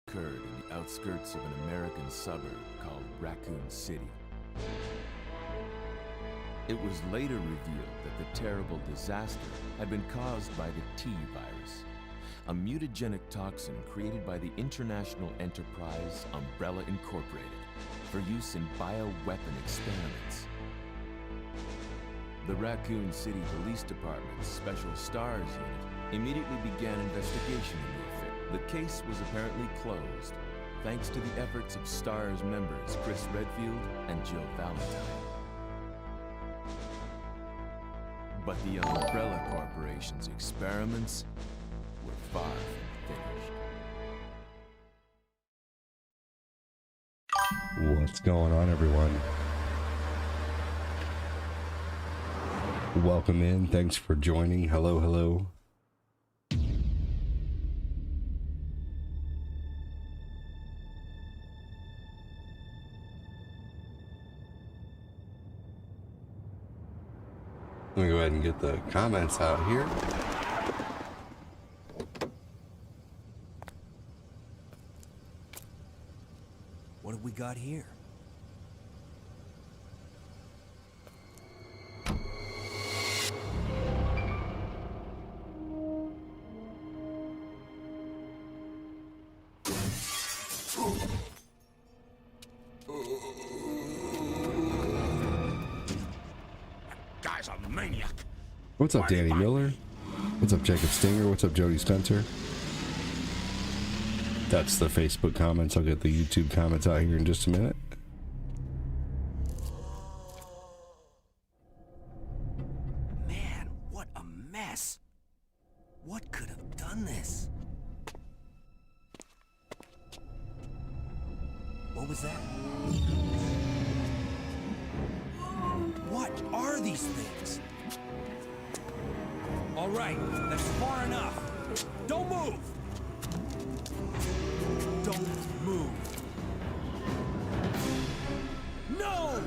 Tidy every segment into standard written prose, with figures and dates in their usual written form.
occurred in the outskirts of an American suburb called Raccoon City. It was later revealed that the terrible disaster had been caused by the T virus, a mutagenic toxin created by the international enterprise Umbrella Incorporated for use in bioweapon experiments. The Raccoon City Police Department's Special STARS unit immediately began investigation into the affair. The case was apparently closed, thanks to the efforts of STARS members Chris Redfield and Jill Valentine. But the Umbrella Corporation's experiments were far from finished. What's going on, everyone? Welcome in. Thanks for joining. Hello, hello. Let me go ahead and get the comments out here. What have we got here? Guy's a maniac. What's up, Danny Miller? What's up, Jacob Stinger? What's up, Jody Spencer? That's the Facebook comments. I'll get the YouTube comments out here in just a minute. Man, what a mess. What could have done this? What was that? What are these things? All right, that's far enough. Don't move! Don't move. No!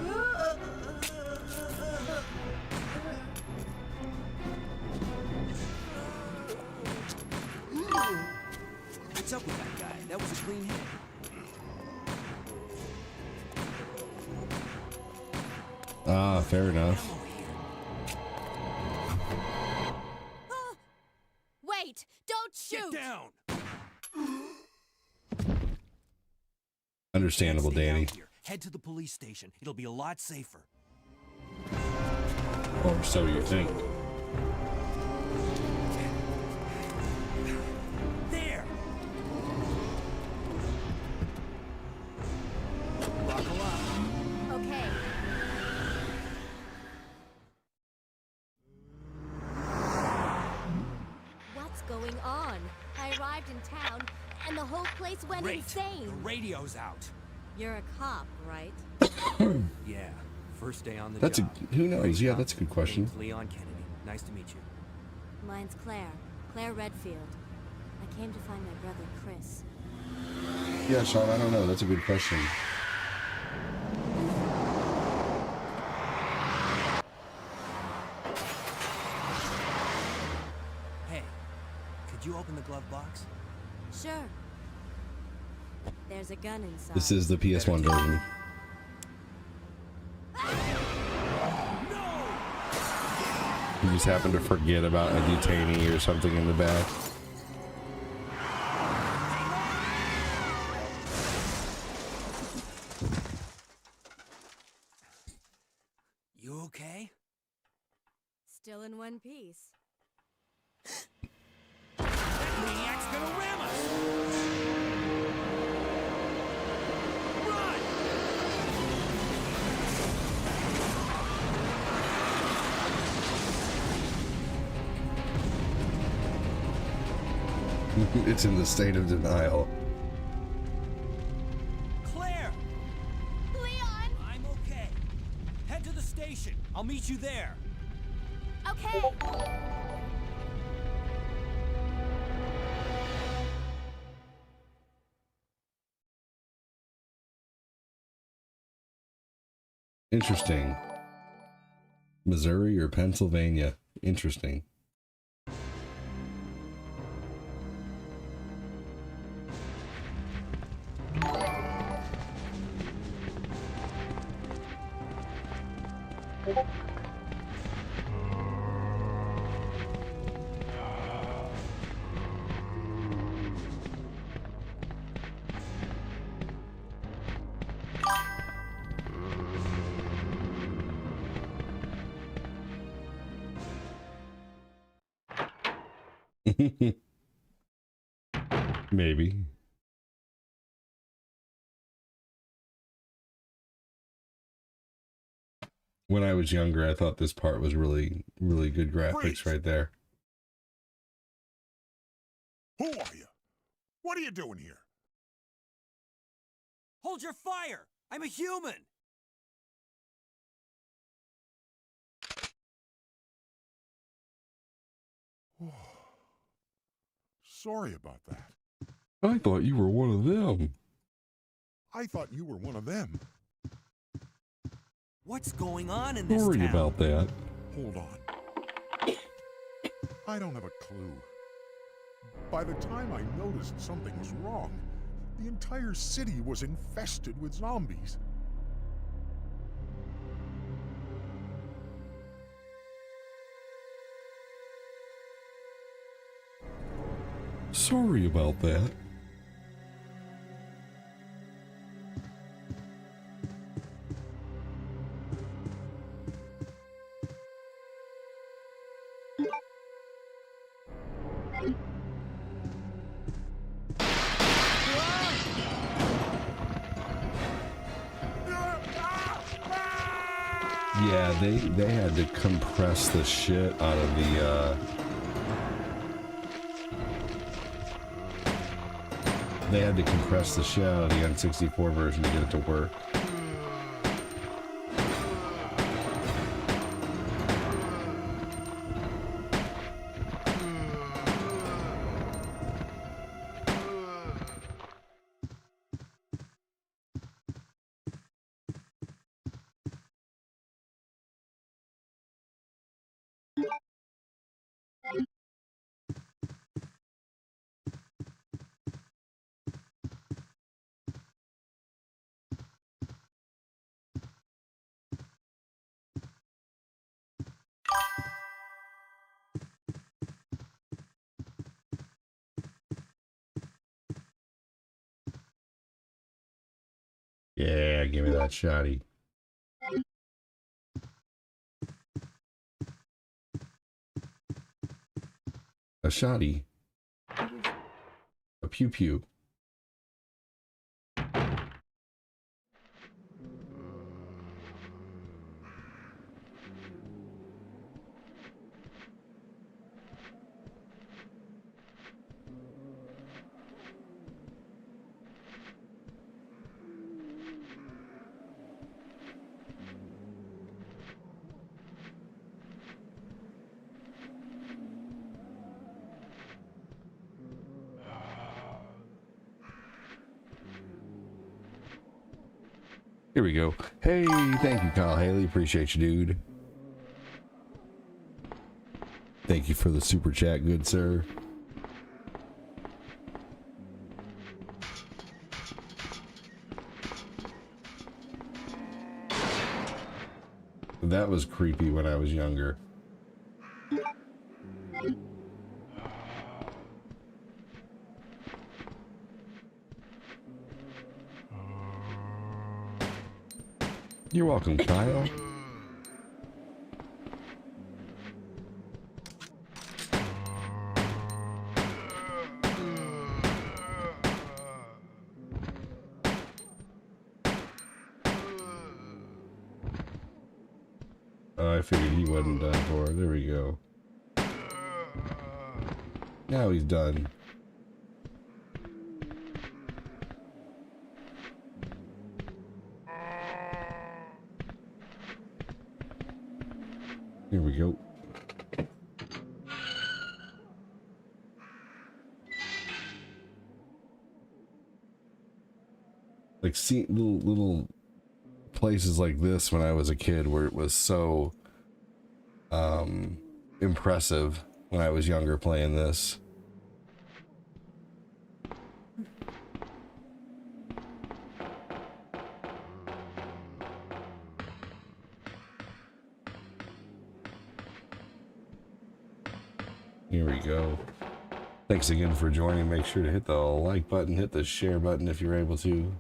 What's up with that guy? That was a clean hit. Ah, fair enough. Wait! Don't shoot! Get down! Understandable, Stay Danny. out here. Head to the police station. It'll be a lot safer. Or so you think. There! Buckle up. Okay. What's going on? I arrived in town, and the whole place went Great. insane. The radio's out. You're a cop, right? Yeah. First day on the That's a, job. who knows? Great Yeah, job. that's a good question. Name's Leon Kennedy. Nice to meet you. Mine's Claire Redfield. I came to find my brother, Chris. Yeah, Sean, I don't know. That's a good question. Hey, could you open the glove box? Sure. There's a gun inside. This is the PS1 version. You just happen to forget about a detainee or something in the back. You okay? Still in one piece. That maniac's gonna ram us! Run! It's in the state of denial. Claire! Leon! I'm okay. Head to the station. I'll meet you there. Okay. Interesting. Missouri or Pennsylvania? Interesting. Maybe. When I was younger, I thought this part was really, really good graphics. Freeze. Right there. Who are you? What are you doing here? Hold your fire! I'm a human! Sorry about that. I thought you were one of them. I thought you were one of them. What's going on in this Sorry town? about that. Hold on. I don't have a clue. By the time I noticed something was wrong, the entire city was infested with zombies. Sorry about that. Yeah, they had to compress the shit out of the they had to compress the shit out of the N64 version to get it to work. Yeah, give me that shotty. A shotty. A pew pew. Here we go. Hey, thank you, Kyle Haley. Appreciate you, dude. Thank you for the super chat, good sir. That was creepy when I was younger. You're welcome, Kyle. Oh, I figured he wasn't done for. There we go. Now he's done. Here we go. Like, see little places like this when I was a kid where it was so impressive when I was younger playing this. go. Thanks again for joining. Make sure to hit the like button, hit the share button if you're able to.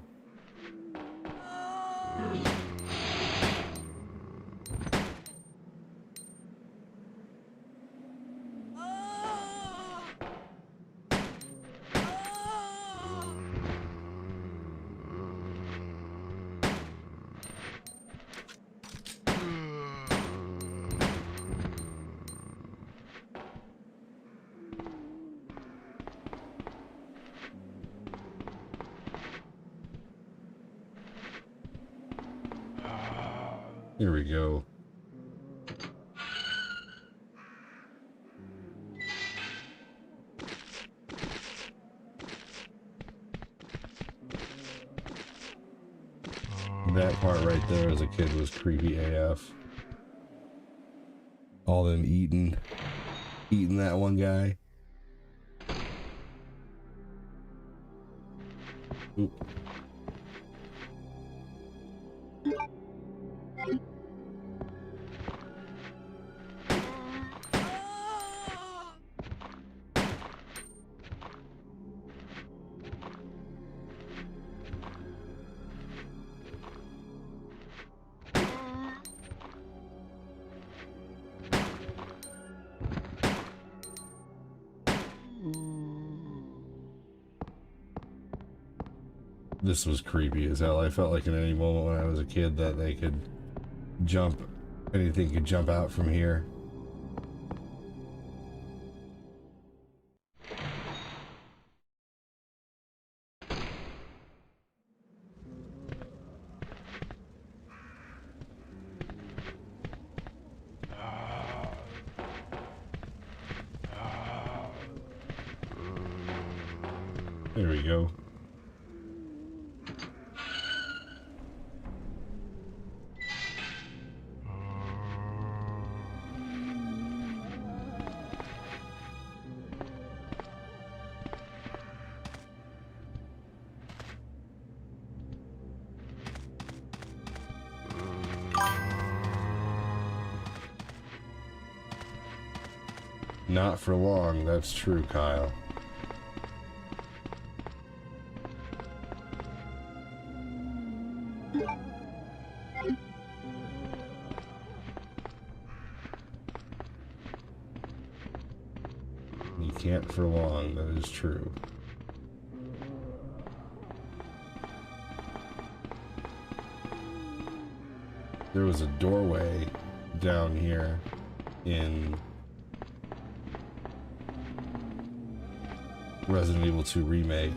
Here we go. That part right there as a kid was creepy AF. All them eating that one guy. Oop. This was creepy as hell. I felt like in any moment when I was a kid that they could jump, anything could jump out from here. There we go. Not for long, that's true, Kyle. You can't for long, that is true. There was a doorway down here in Resident Evil 2 Remake.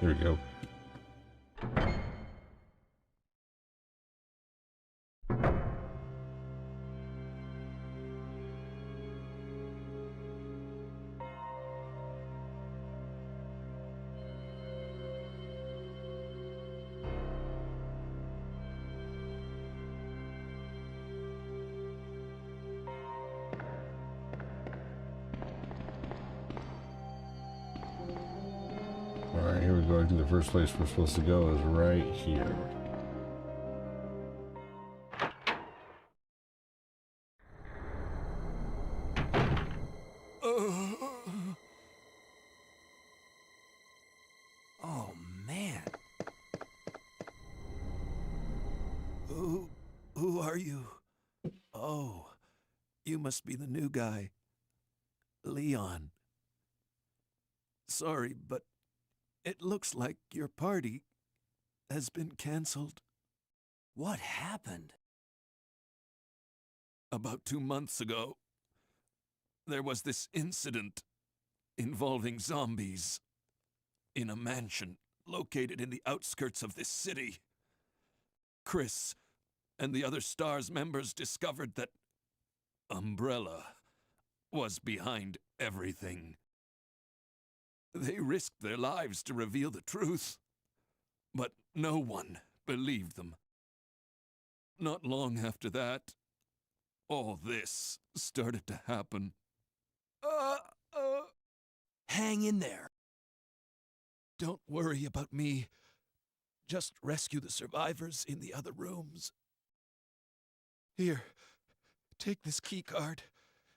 There we go. Alright, here we go. I think the first place we're supposed to go is right here. Oh, man. Who are you? Oh, you must be the new guy. Leon. Sorry, but it looks like your party has been canceled. What happened? About 2 months ago, there was this incident involving zombies in a mansion located in the outskirts of this city. Chris and the other STARS members discovered that Umbrella was behind everything. They risked their lives to reveal the truth, but no one believed them. Not long after that, all this started to happen. Hang in there. Don't worry about me. Just rescue the survivors in the other rooms. Here, take this key card.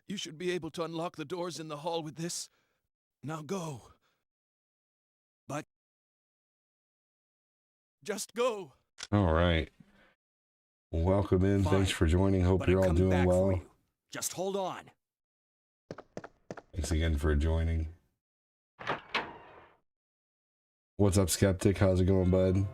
You should be able to unlock the doors in the hall with this. Now go. But just go. All right. Welcome in. Fine. Thanks for joining. Hope But you're I'm all coming doing back for well. you. Just hold on. Thanks again for joining. What's up, Skeptic? How's it going, bud?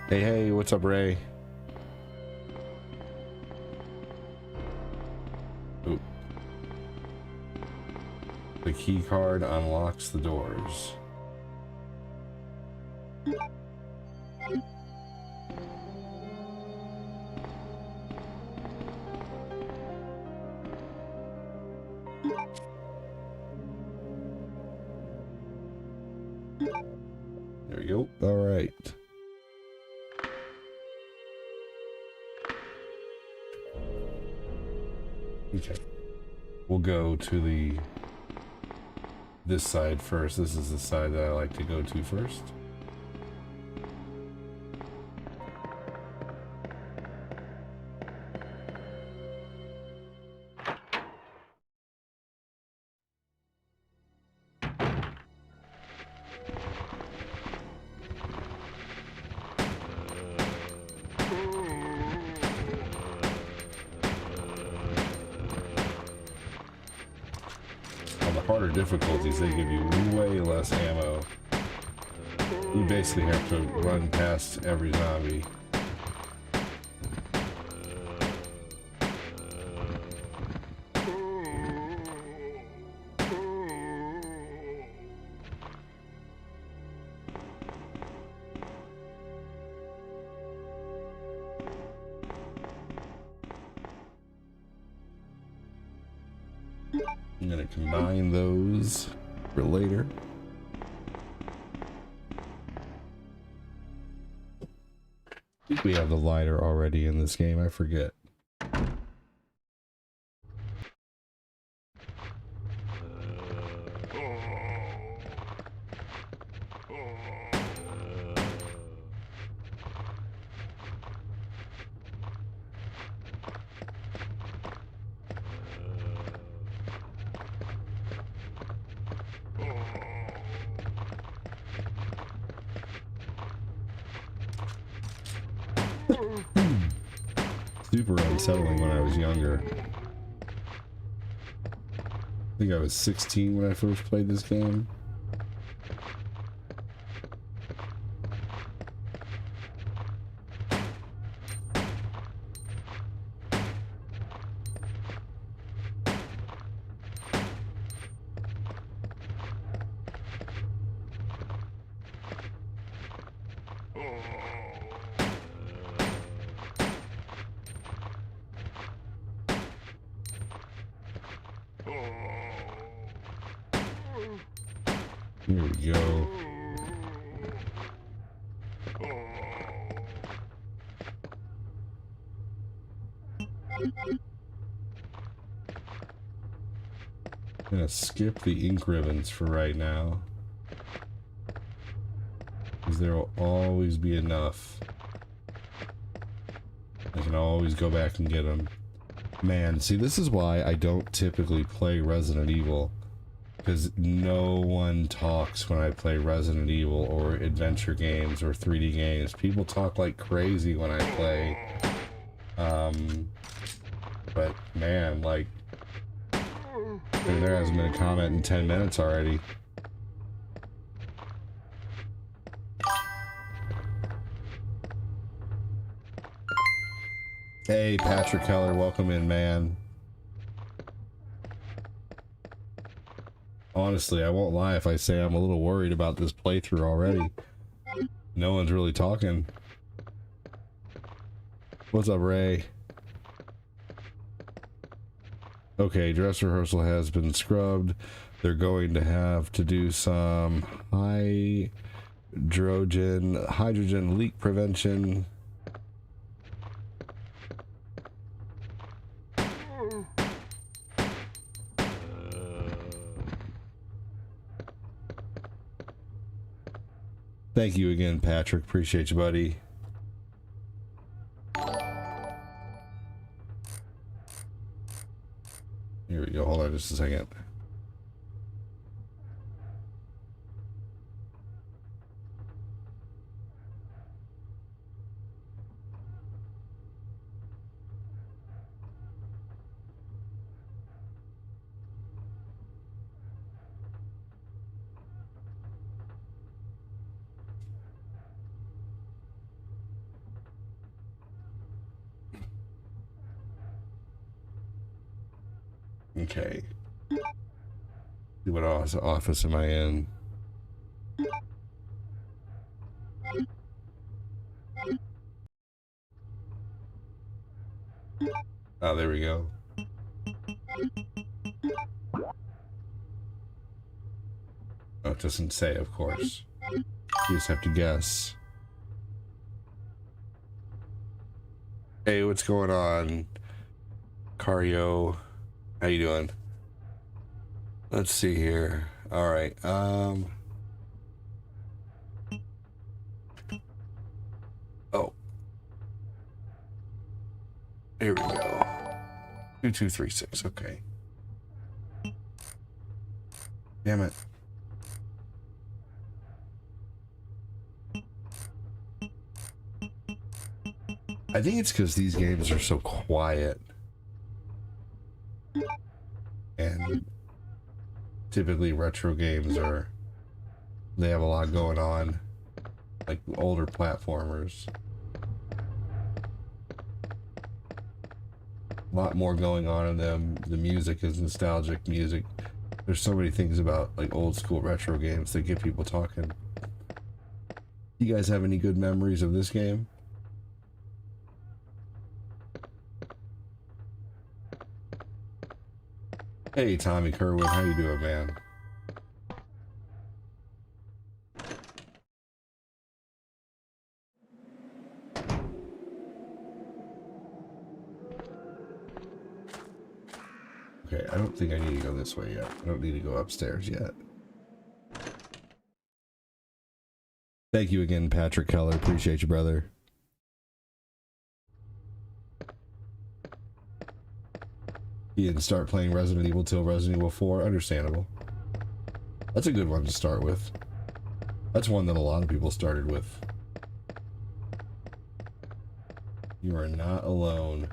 Hey, what's up, Ray? Ooh. The key card unlocks the doors. There we go. All right. Okay. We'll go to this side first. This is the side that I like to go to first. Harder difficulties, they give you way less ammo. You basically have to run past every zombie. I'm gonna combine those for later. I think we have the lighter already in this game, I forget. Super unsettling when I was younger. I think I was 16 when I first played this game. Here we go. I'm gonna skip the ink ribbons for right now, because there will always be enough. I can always go back and get them. Man, see, this is why I don't typically play Resident Evil. Because no one talks when I play Resident Evil or adventure games or 3D games. People talk like crazy when I play. But man, like, there hasn't been a comment in 10 minutes already. Hey, Patrick Keller, welcome in, man. Honestly, I won't lie if I say I'm a little worried about this playthrough already. No one's really talking. What's up, Ray? Okay, dress rehearsal has been scrubbed. They're going to have to do some hydrogen leak prevention. Thank you again, Patrick. Appreciate you, buddy. Here we go. Hold on just a second. Okay. What office am I in? Oh, there we go. Oh, it doesn't say, of course. You just have to guess. Hey, what's going on? Cario, how you doing? Let's see here. All right. Oh. Here we go. 2236. Okay. Damn it. I think it's because these games are so quiet. And typically retro games they have a lot going on, like older platformers. A lot more going on in them. The music is nostalgic music. There's so many things about like old school retro games that get people talking. You guys have any good memories of this game? Hey, Tommy Kerwin, how you doing, man? Okay, I don't think I need to go this way yet. I don't need to go upstairs yet. Thank you again, Patrick Keller. Appreciate you, brother. You didn't start playing Resident Evil till Resident Evil 4. Understandable. That's a good one to start with. That's one that a lot of people started with. You are not alone.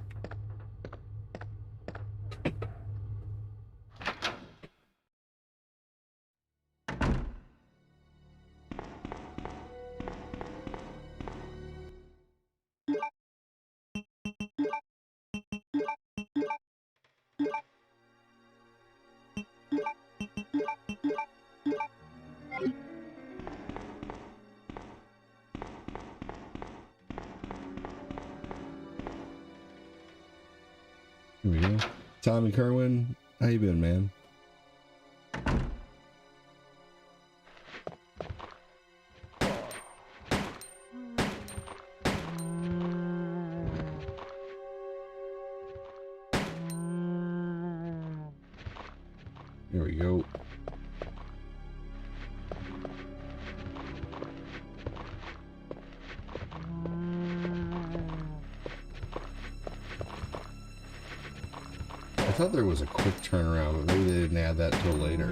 Here we go. Tommy Kerwin, how you been, man? Here we go. I thought there was a quick turnaround, but maybe they didn't add that until later.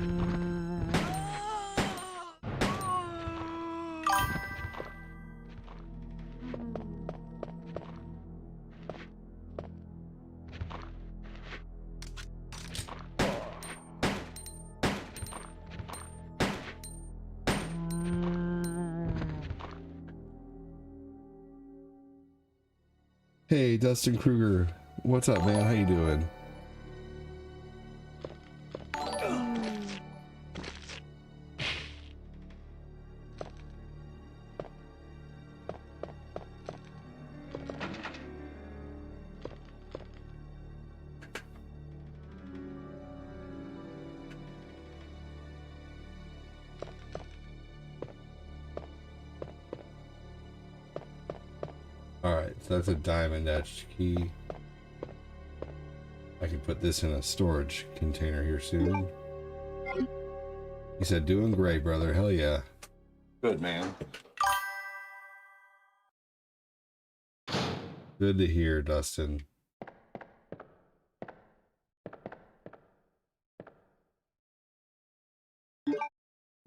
Hey, Dustin Kruger. What's up, man? How you doing? Alright, so that's a diamond etched key. I can put this in a storage container here soon. He said, doing great, brother. Hell yeah. Good, man. Good to hear, Dustin.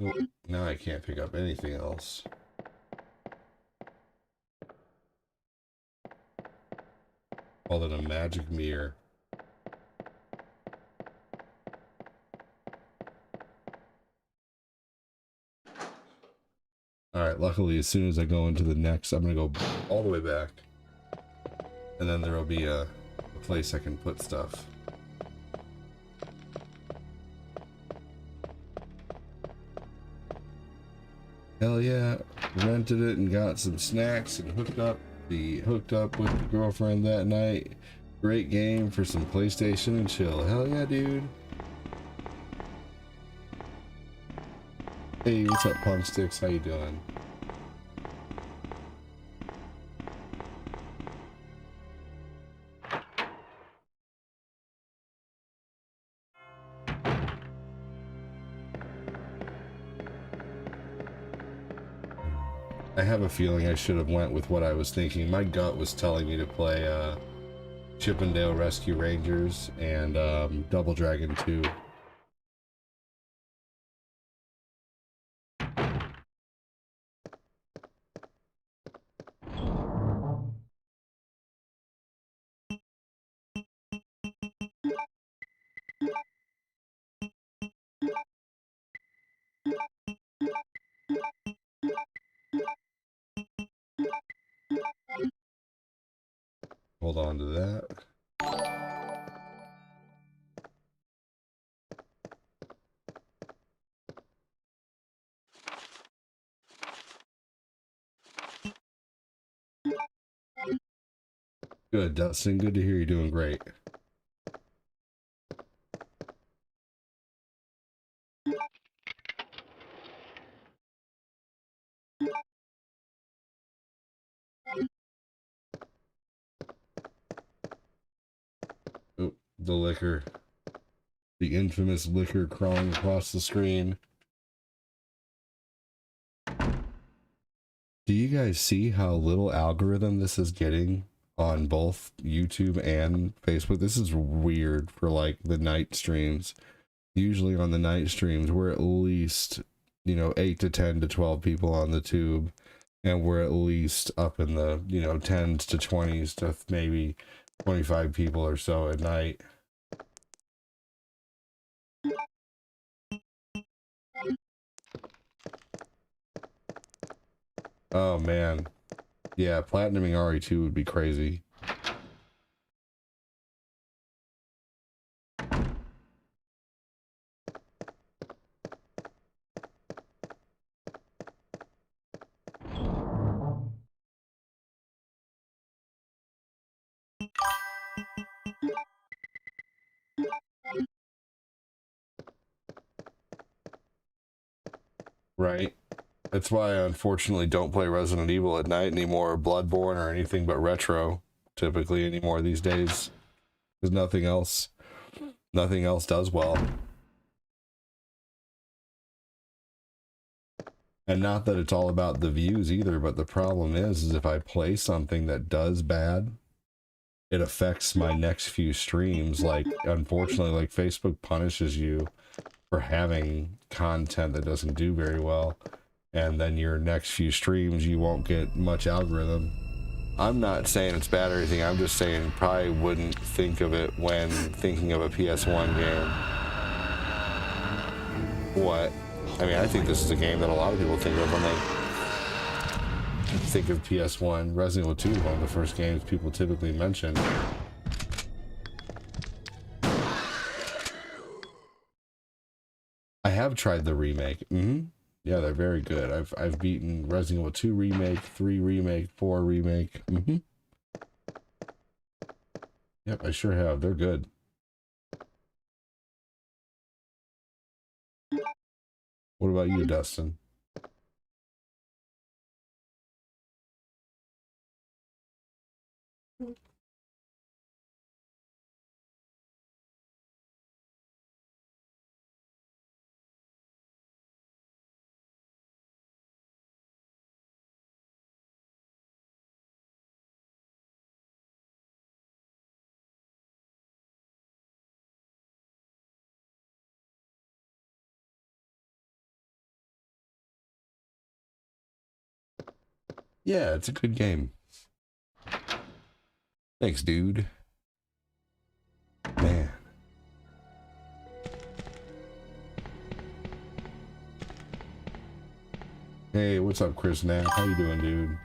Oh, now I can't pick up anything else. Call it a magic mirror. Alright, luckily as soon as I go into the next, I'm gonna go all the way back. And then there'll be a place I can put stuff. Hell yeah, rented it and got some snacks and hooked up with the girlfriend that night. Great game for some PlayStation and chill. Hell yeah, dude. Hey, what's up, Pump Sticks? How you doing? I have a feeling I should have went with what I was thinking. My gut was telling me to play Chippendale Rescue Rangers and Double Dragon 2. Hold on to that. Good, Dustin. Good to hear you're doing great. Oh, the liquor. The infamous liquor crawling across the screen. Do you guys see how little algorithm this is getting on both YouTube and Facebook? This is weird for like the night streams. Usually on the night streams, we're at least, 8 to 10 to 12 people on the tube. And we're at least up in the, 10s to 20s to maybe 25 people or so at night. Oh man. Yeah, platinuming RE2 would be crazy. Right. That's why I unfortunately don't play Resident Evil at night anymore, or Bloodborne, or anything but retro, typically anymore these days. There's nothing else does well. And not that it's all about the views either, but the problem is if I play something that does bad, it affects my next few streams. Like, unfortunately, like Facebook punishes you for having content that doesn't do very well. And then your next few streams, you won't get much algorithm. I'm not saying it's bad or anything. I'm just saying probably wouldn't think of it when thinking of a PS1 game. What? I mean, I think this is a game that a lot of people think of when they think of PS1. Resident Evil 2 is one of the first games people typically mention. I have tried the remake. Yeah, they're very good. I've beaten Resident Evil 2 remake, 3 remake, 4 remake. Yep, I sure have. They're good. What about you, Dustin? Yeah, it's a good game. Thanks, dude. Man. Hey, what's up, Chris Knapp? How you doing, dude?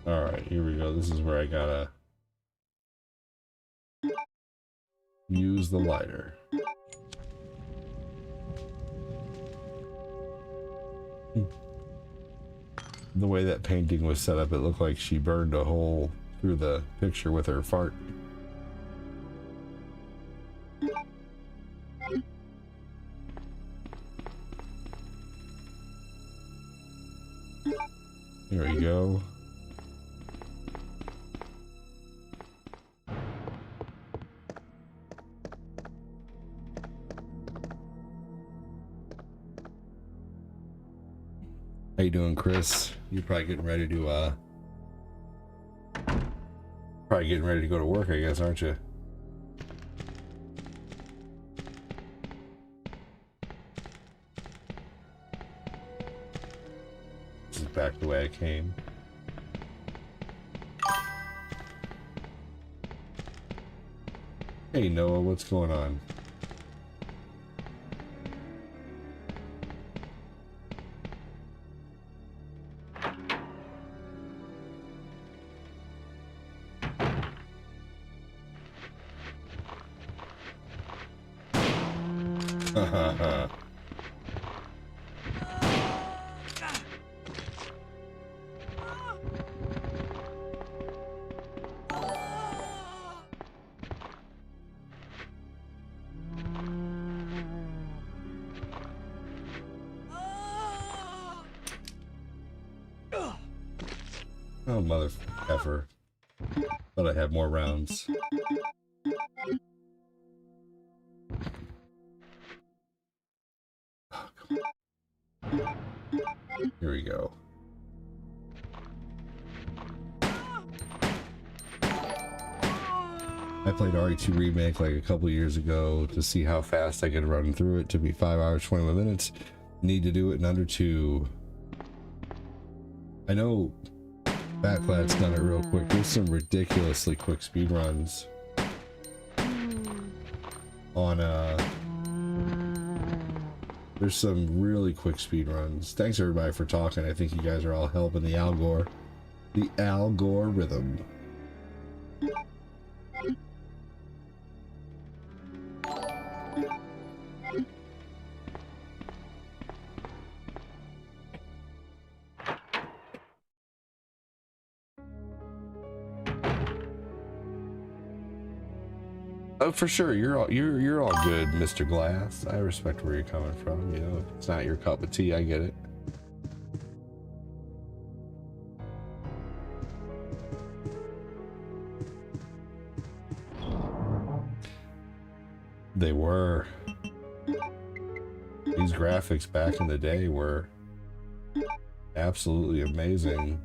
All right, here we go. This is where I gotta use the lighter. The way that painting was set up, it looked like she burned a hole through the picture with her fart. There we go. How you doing, Chris? You're probably getting ready to go to work, I guess, aren't you? This is back the way I came. Hey Noah, what's going on? Oh, mother effer. Thought I had more rounds. Oh, come on. Here we go. I played RE2 Remake like a couple years ago to see how fast I could run through it. Took me 5 hours, 21 minutes. Need to do it in under 2. I know Batclad's done it real quick. There's some ridiculously quick speed runs on there's some really quick speed runs. Thanks everybody for talking. I think you guys are all helping the algorithm. Oh, for sure, you're all good, Mr. Glass. I respect where you're coming from. You know, if it's not your cup of tea, I get it. They were. These graphics back in the day were absolutely amazing.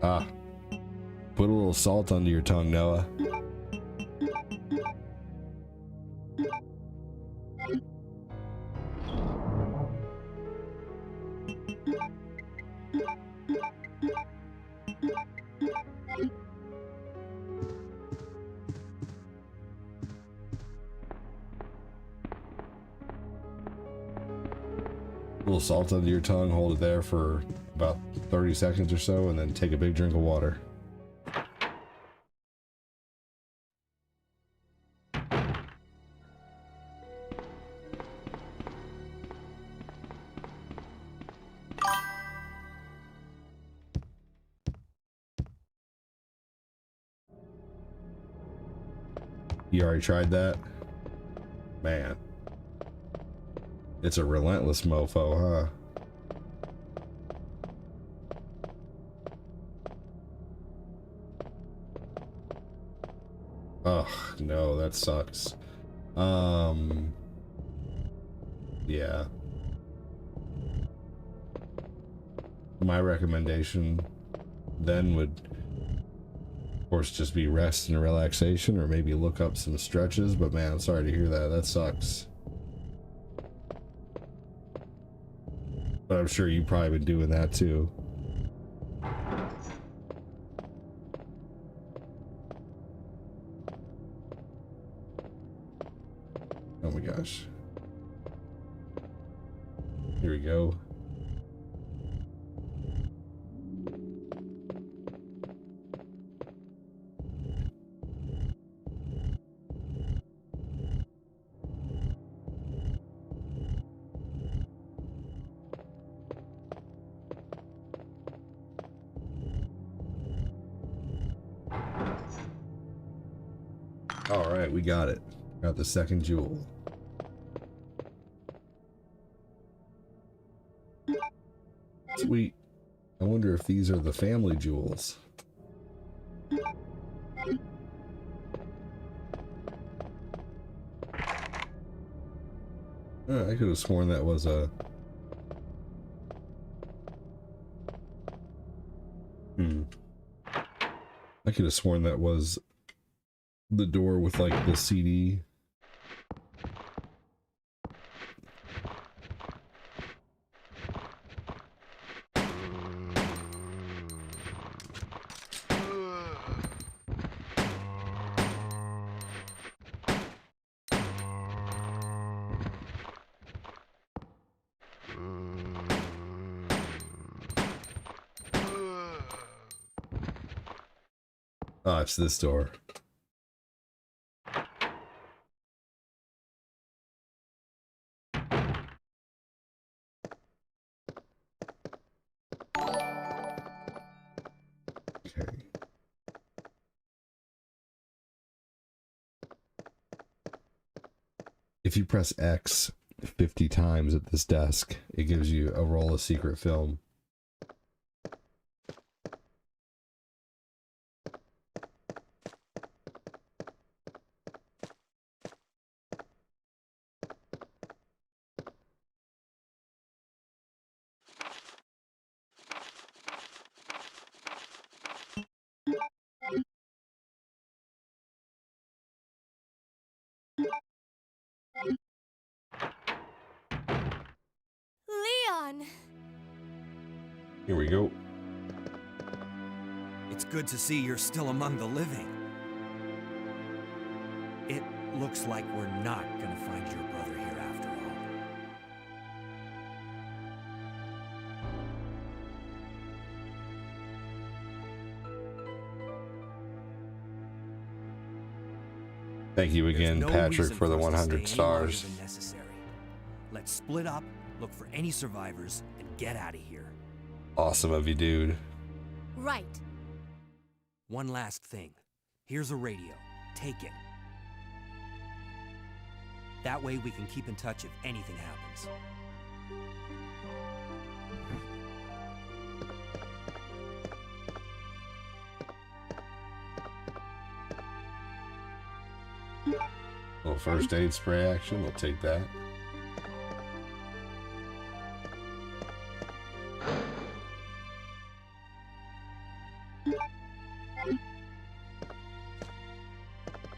Ah. Put a little salt under your tongue, Noah. A little salt under your tongue, hold it there for about 30 seconds or so, and then take a big drink of water. You already tried that? Man. It's a relentless mofo, huh? Oh, no, that sucks. Yeah. My recommendation then would, of course, just be rest and relaxation, or maybe look up some stretches. But man, I'm sorry to hear that. That sucks. But I'm sure you've probably been doing that too. Oh my gosh. Here we go. All right, we got it. Got the second jewel. Sweet. I wonder if these are the family jewels. I could have sworn that was a... I could have sworn that was the door with like the CD. Oh, it's this door. Okay. If you press X 50 times at this desk, it gives you a roll of secret film. Leon! Here we go. It's good to see you're still among the living. It looks like we're not gonna find your brother here after all. Thank you again, There's no Patrick, reason for the us to 100 stay any longer stars. than necessary. Let's split up, look for any survivors, and get out of here. Awesome of you, dude. Right. One last thing. Here's a radio. Take it. That way we can keep in touch if anything happens. Little first aid spray action, we'll take that.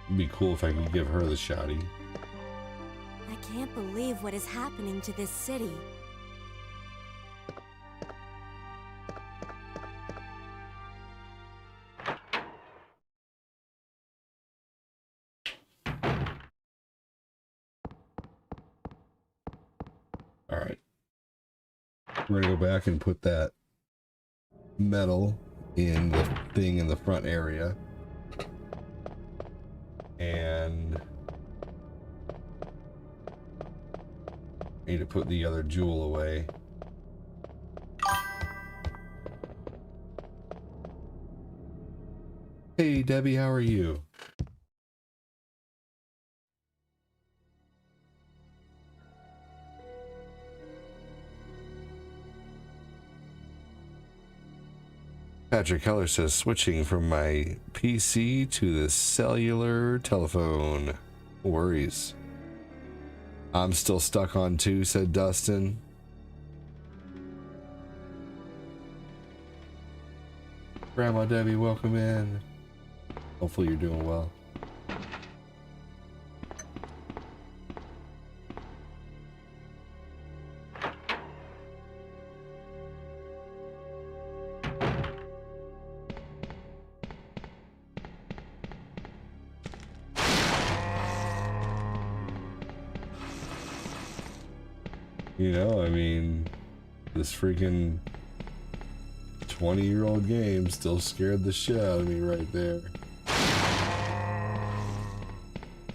It'd be cool if I could give her the shotty. I can't believe what is happening to this city. All right. We're gonna go back and put that metal in the thing in the front area. And I need to put the other jewel away. Hey Debbie, how are you? Patrick Keller says, switching from my PC to the cellular telephone. No worries. I'm still stuck on 2, said Dustin. Grandma Debbie, welcome in. Hopefully you're doing well. You know, I mean, this freaking 20-year-old game still scared the shit out of me right there.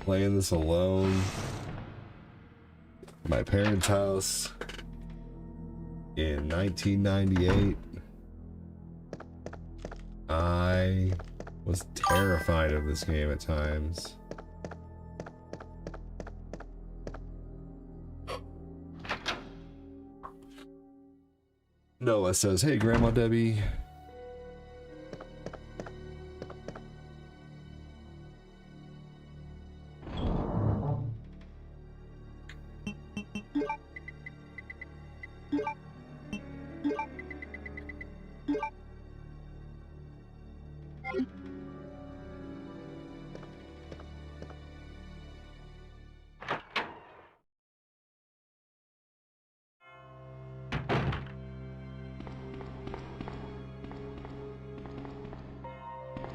Playing this alone at my parents' house in 1998. I was terrified of this game at times. Noah says, hey, Grandma Debbie.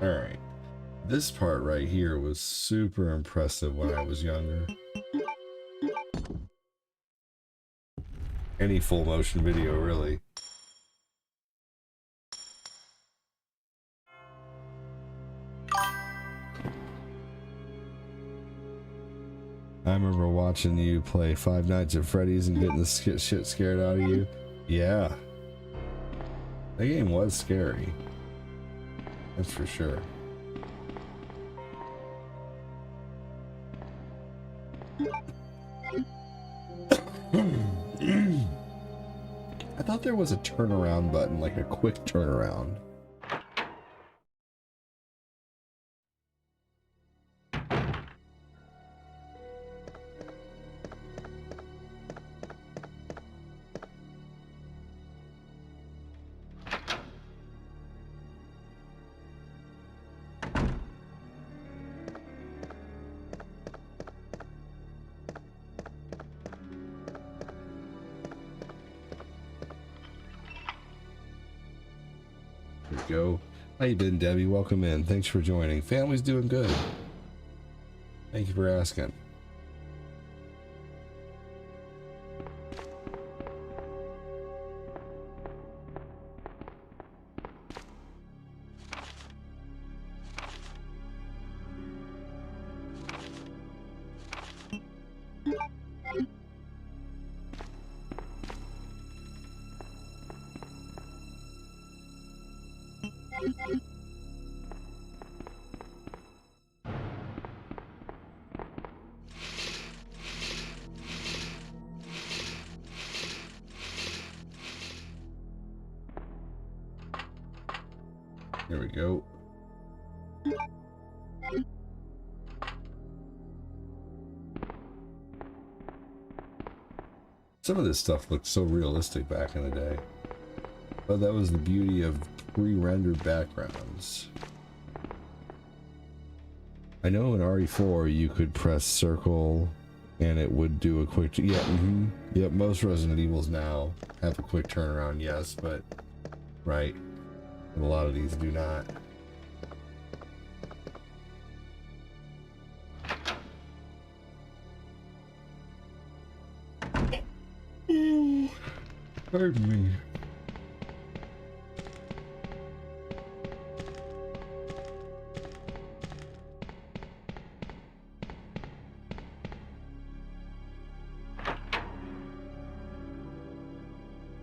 Alright, this part right here was super impressive when I was younger. Any full motion video, really. I remember watching you play Five Nights at Freddy's and getting the shit scared out of you. Yeah. That game was scary. That's for sure. I thought there was a turnaround button, like a quick turnaround. Go. How you been, Debbie? Welcome in. Thanks for joining. Family's doing good. Thank you for asking. Here we go. Some of this stuff looked so realistic back in the day. But that was the beauty of pre-rendered backgrounds. I know in RE4 you could press circle and it would do a quick... Yeah, yep, most Resident Evils now have a quick turnaround, yes, but... Right. And a lot of these do not. Ooh, pardon me.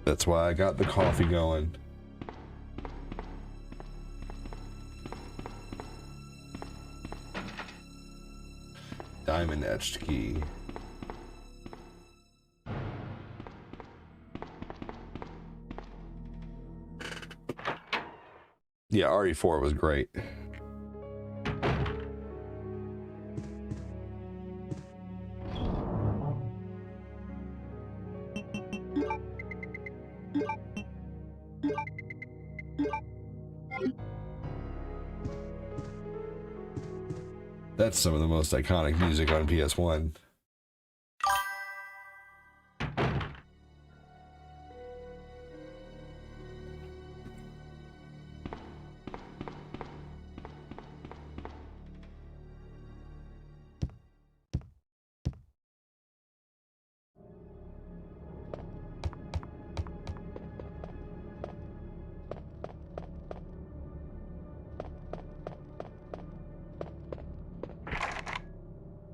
That's why I got the coffee going. Diamond etched key. Yeah, RE4 was great. That's some of the most iconic music on PS1.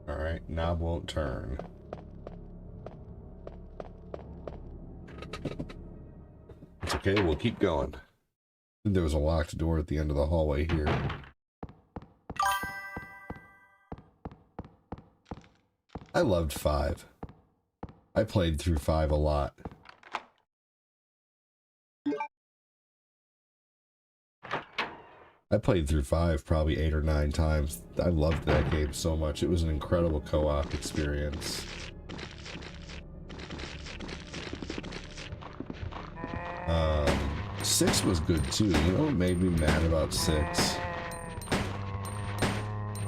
Alright, knob won't turn. It's okay, we'll keep going. There was a locked door at the end of the hallway here. I loved 5. I played through 5 a lot. I played through 5 probably 8 or 9 times. I loved that game so much. It was an incredible co-op experience. Um, 6 was good too. You know what made me mad about 6?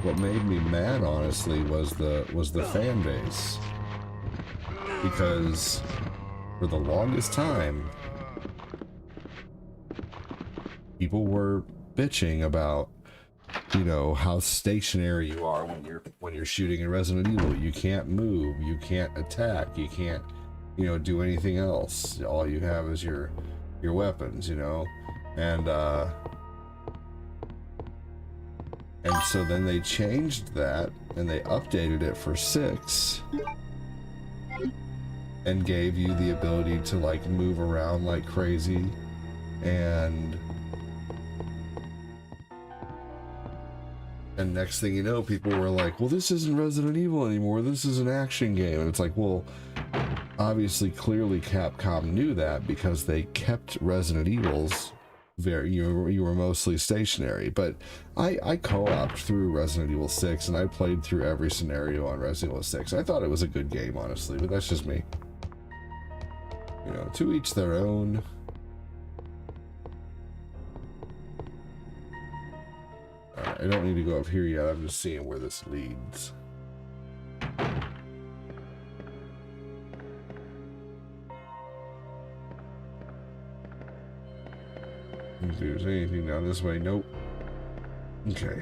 What made me mad, honestly, was the fan base. Because for the longest time, people were bitching about, you know, how stationary you are when you're shooting in Resident Evil. You can't move, you can't attack, you can't, you know, do anything else. All you have is your weapons, you know. And so then they changed that and they updated it for 6 and gave you the ability to like move around like crazy. And next thing you know, people were like, well, this isn't Resident Evil anymore, this is an action game. And it's like, well, obviously, clearly Capcom knew that because they kept Resident Evil's you were mostly stationary. But I co-opted through Resident Evil 6 and I played through every scenario on Resident Evil 6. I thought it was a good game, honestly, but that's just me. You know, to each their own. Alright, I don't need to go up here yet, I'm just seeing where this leads. If there's anything down this way, nope. Okay.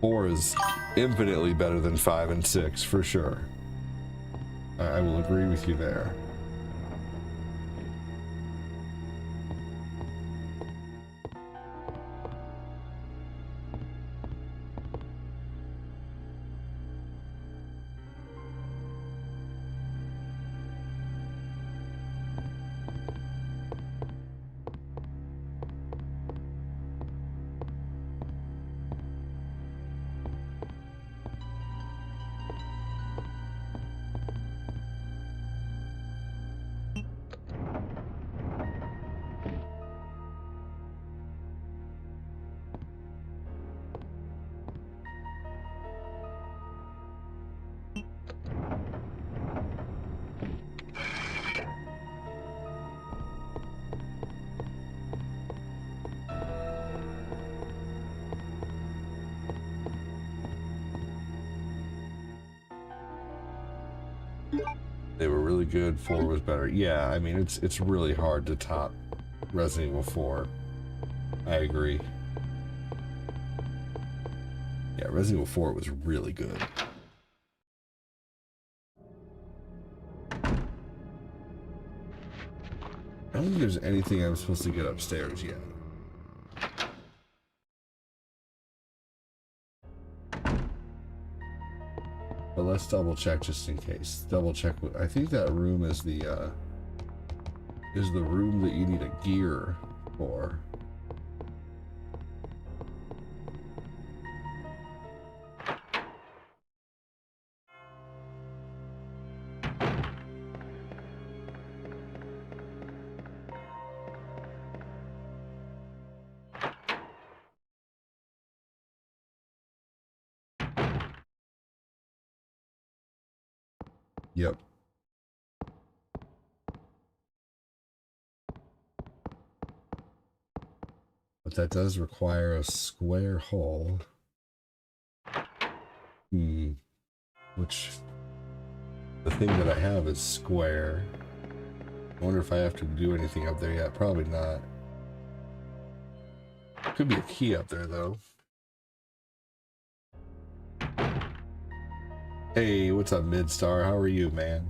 Four is infinitely better than 5 and 6, for sure. I will agree with you there. They were really good. 4 was better. Yeah, I mean, it's really hard to top Resident Evil 4. I agree. Yeah, Resident Evil 4 was really good. I don't think there's anything I'm supposed to get upstairs yet. But let's double check just in case. Double check. I think that room is the room that you need a gear for. Yep. But that does require a square hull. Which the thing that I have is square. I wonder if I have to do anything up there yet. Probably not. Could be a key up there though. Hey, what's up, Midstar? How are you, man?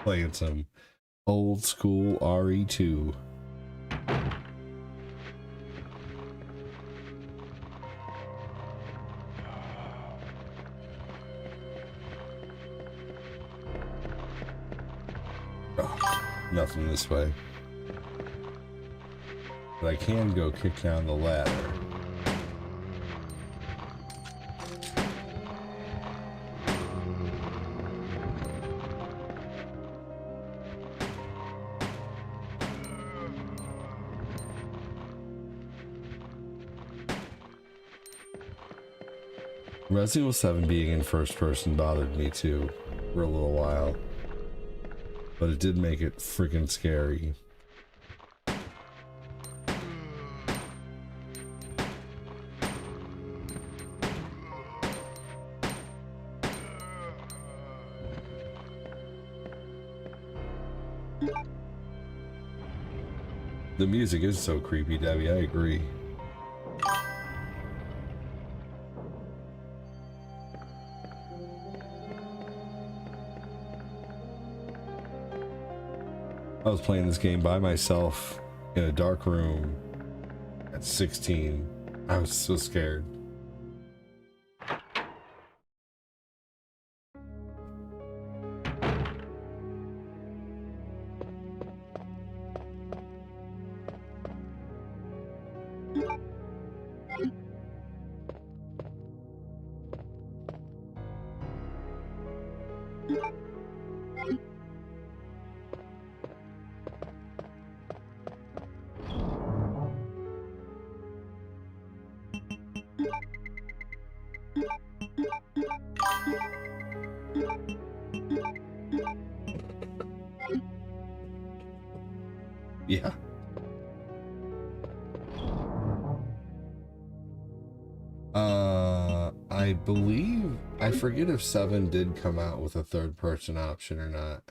Playing some old school RE2. Oh, nothing this way. But I can go kick down the ladder. Resident Evil 7 being in first person bothered me too for a little while, but it did make it freaking scary. The music is so creepy, Debbie, I agree. I was playing this game by myself in a dark room at 16. I was so scared. Yeah. I believe, I forget if 7 did come out with a third person option or not.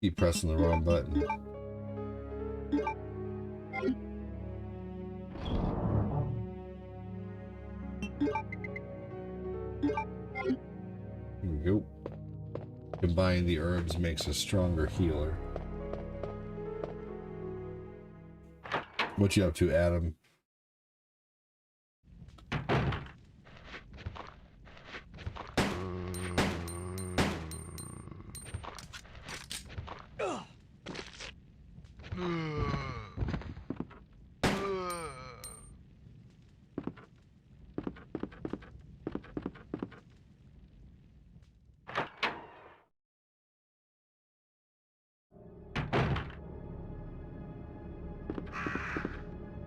Keep pressing the wrong button. Here we go. Combining the herbs makes a stronger healer. What you up to, Adam?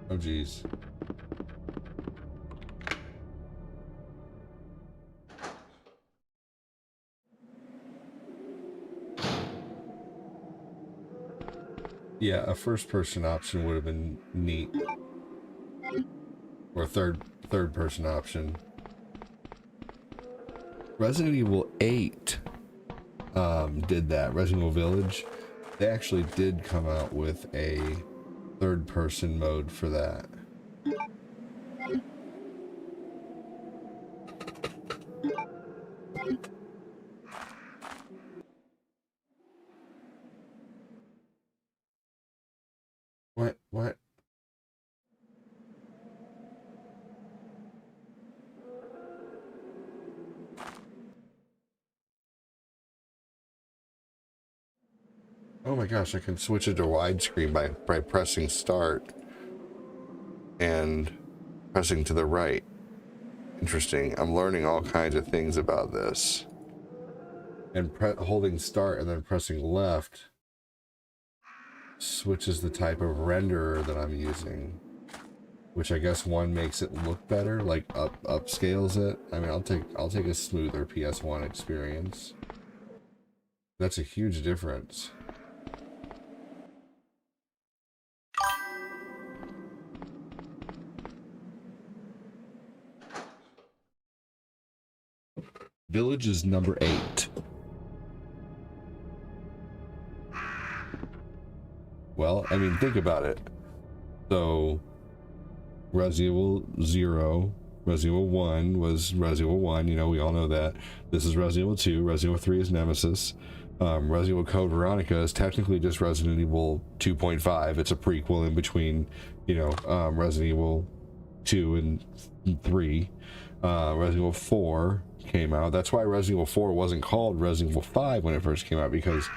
Oh, geez. Yeah, a first-person option would have been neat, or third-person option. Resident Evil 8 did that. Resident Evil Village, they actually did come out with a third-person mode for that. What? Oh my gosh, I can switch it to widescreen by pressing start and pressing to the right. Interesting. I'm learning all kinds of things about this. And holding start and then pressing left switches the type of renderer that I'm using, which I guess one makes it look better, like upscales it. I mean, I'll take a smoother PS1 experience. That's a huge difference. Village is number 8. Well, I mean, think about it. So, Resident Evil 0, Resident Evil 1 was Resident Evil 1, you know, we all know that. This is Resident Evil 2, Resident Evil 3 is Nemesis. Resident Evil Code Veronica is technically just Resident Evil 2.5. It's a prequel in between, you know, Resident Evil 2 and 3. Resident Evil 4 came out. That's why Resident Evil 4 wasn't called Resident Evil 5 when it first came out, because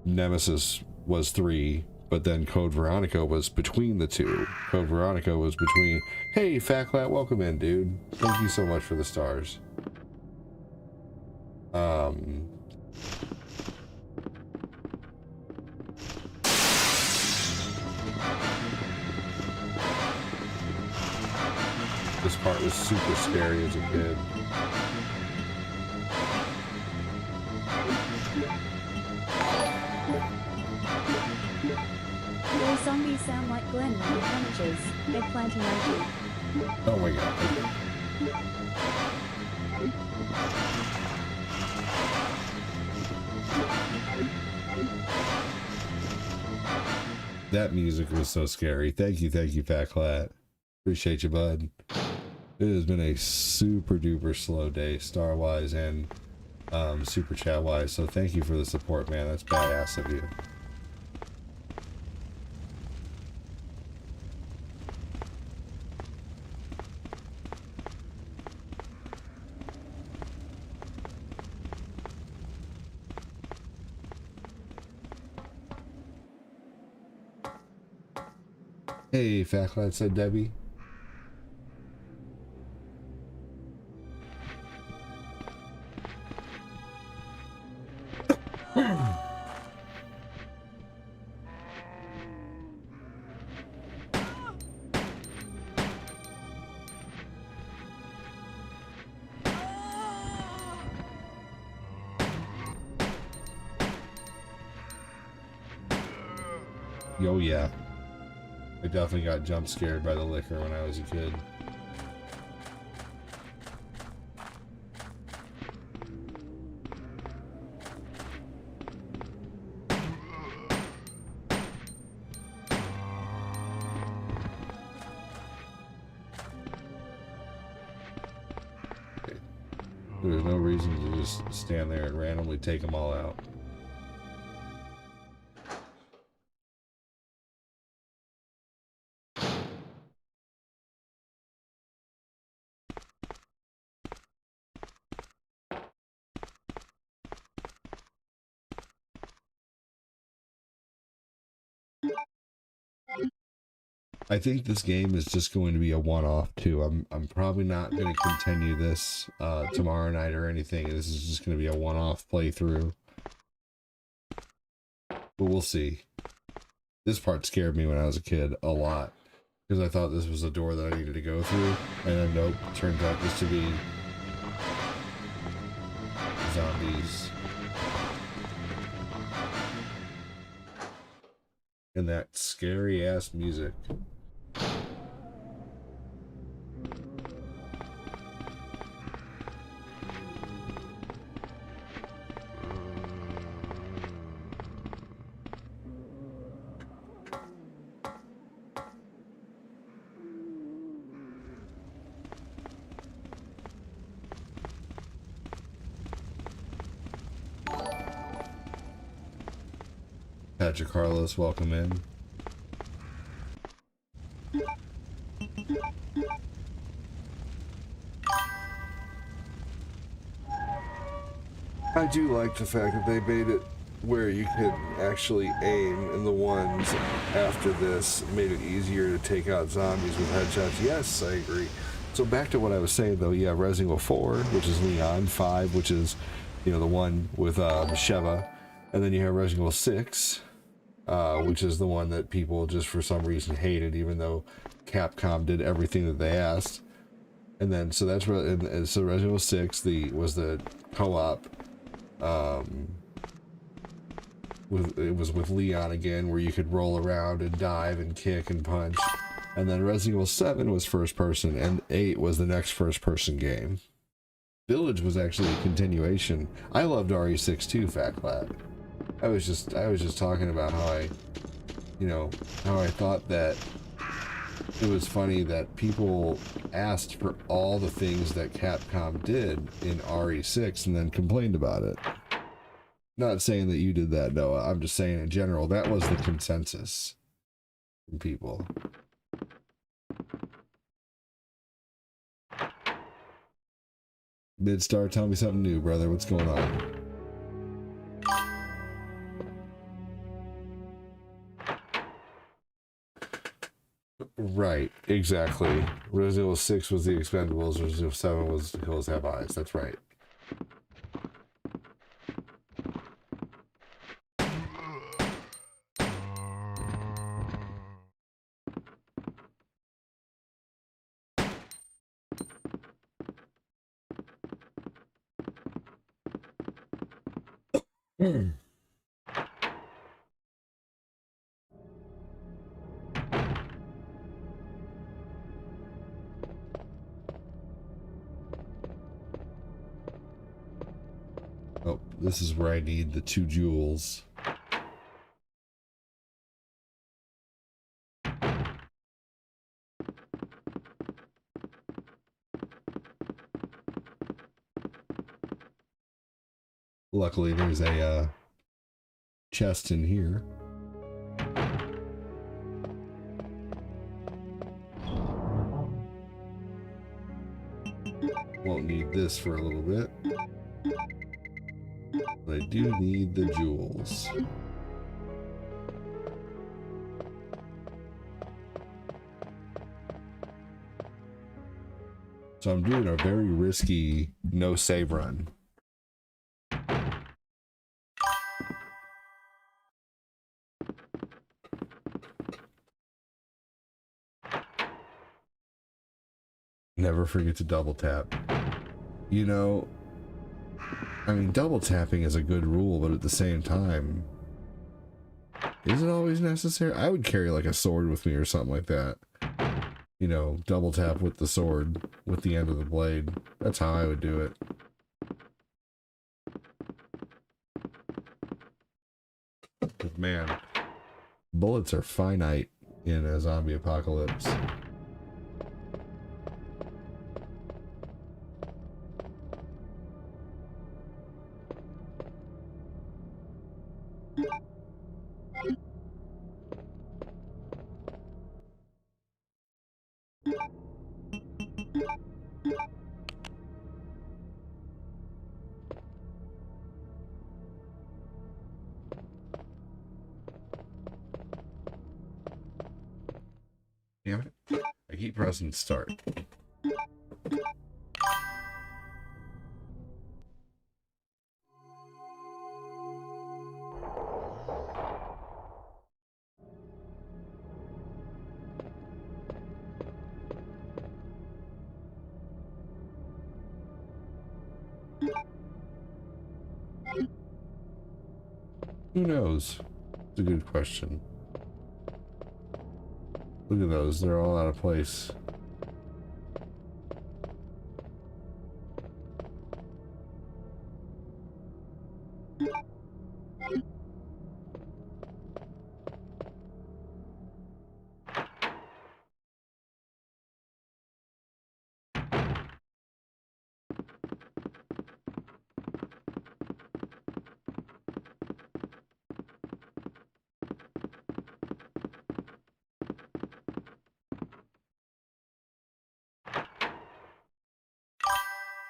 Nemesis was 3, but then Code Veronica was between the two. Code Veronica was between... Hey, Fatclat, welcome in, dude. Thank you so much for the stars. This part was super scary as a kid. Those zombies sound like Glenn when he punches. Eggplant emoji. Oh my god. That music was so scary. Thank you, Fatclat. Appreciate you, bud. It has been a super duper slow day, star-wise and super chat-wise, so thank you for the support, man. That's badass of you. Hey, Fatclat, said Debbie. Oh yeah. I definitely got jump scared by the liquor when I was a kid. There's no reason to just stand there and randomly take them all out. I think this game is just going to be a one-off too. I'm probably not going to continue this tomorrow night or anything. This is just going to be a one-off playthrough. But we'll see. This part scared me when I was a kid a lot, because I thought this was a door that I needed to go through, and then nope, turns out just to be zombies. And that scary ass music. Patrick Carlos, welcome in. I do like the fact that they made it where you could actually aim, and the ones after this made it easier to take out zombies with headshots. Yes, I agree. So back to what I was saying, though, you have Resident Evil 4, which is Leon, 5, which is, you know, the one with Sheva, and then you have Resident Evil 6, which is the one that people just for some reason hated, even though Capcom did everything that they asked. And then, so that's so Resident Evil 6 was the co-op. It was with Leon again, where you could roll around and dive and kick and punch. And then Resident Evil 7 was first person, and 8 was the next first person game. Village was actually a continuation. I loved RE6 too, Fat Clap. I was just talking about how I thought that it was funny that people asked for all the things that Capcom did in RE6 and then complained about it. Not saying that you did that, Noah. I'm just saying in general, that was the consensus from people. Midstar, tell me something new, brother. What's going on? Right, exactly. Resident Evil 6 was the Expendables, Resident Evil 7 was The Hills Have Eyes. That's right. Oh, this is where I need the 2 jewels. Luckily, there's a chest in here. Won't need this for a little bit. But I do need the jewels. So I'm doing a very risky no save run. Never forget to double tap. You know, I mean, double tapping is a good rule, but at the same time, is it always necessary? I would carry like a sword with me or something like that. You know, double tap with the sword, with the end of the blade. That's how I would do it. But man, bullets are finite in a zombie apocalypse. Damn it. I keep pressing start. Who knows? It's a good question. Look at those, they're all out of place.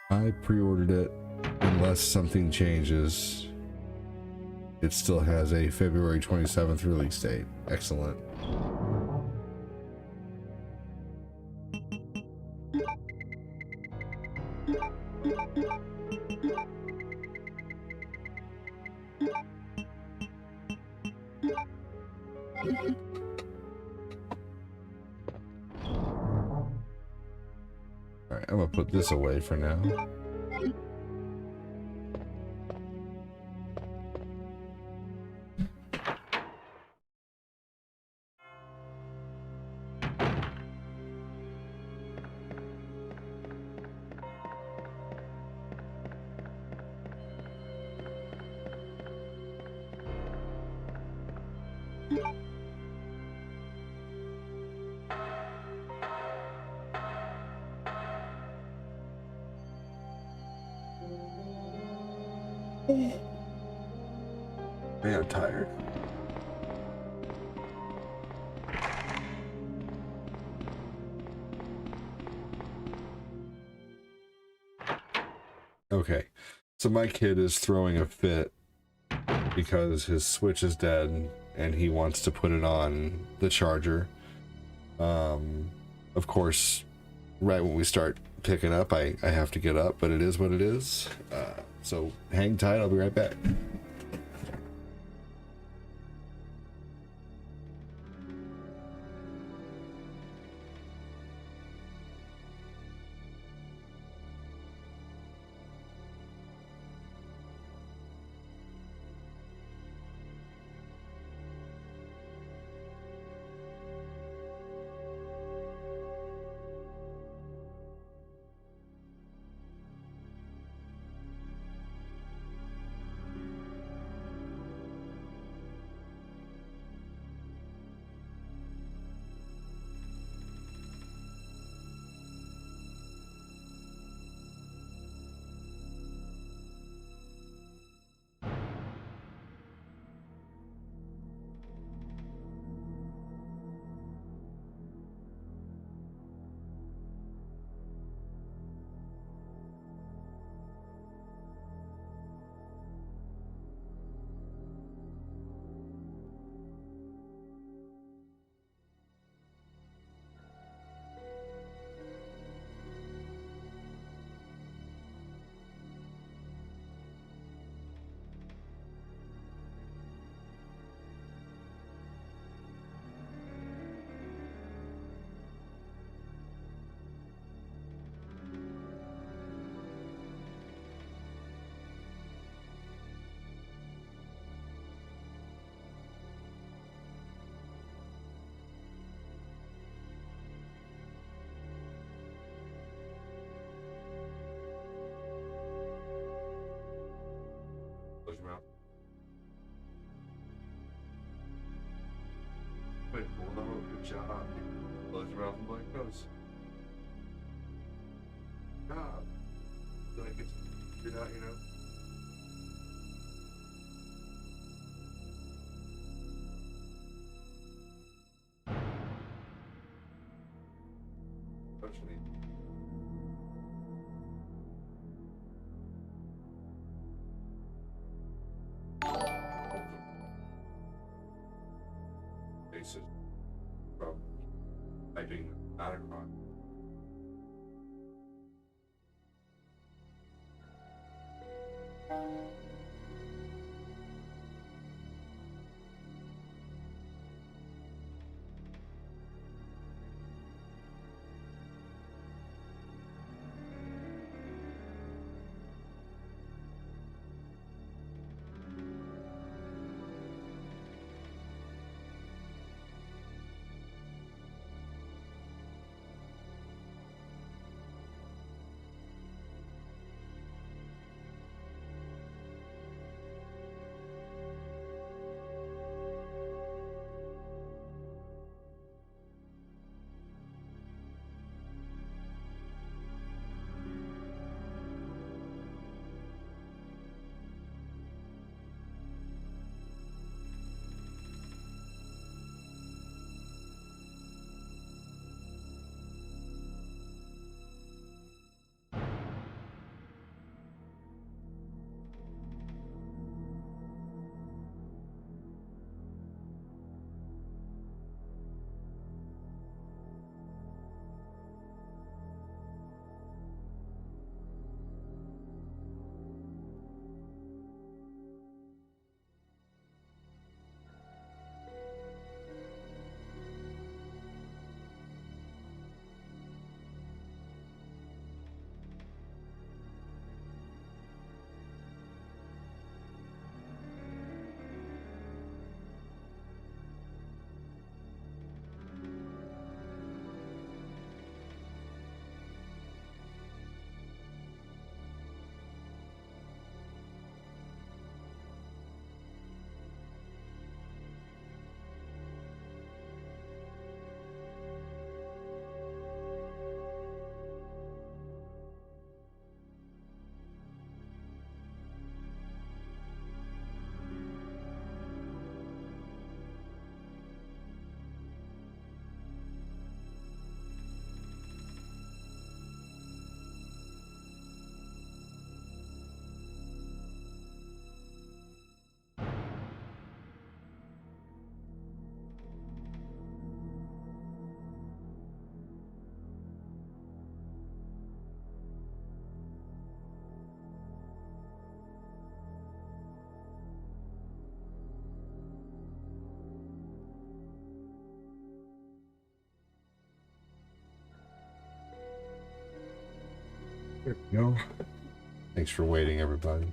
I pre-ordered it unless something changes. It still has a February 27th release date. Excellent. Alright, I'm gonna put this away for now. Man, I'm tired. Okay, so my kid is throwing a fit because his Switch is dead and he wants to put it on the charger. Of course, right when we start picking up, I have to get up, but it is what it is. So hang tight, I'll be right back. Close your mouth. Wait, hold on, good job. Close your mouth and blank nose. Good job. Like it's figured out, you know? Actually, basis from typing that across. There we go. Thanks for waiting, everybody.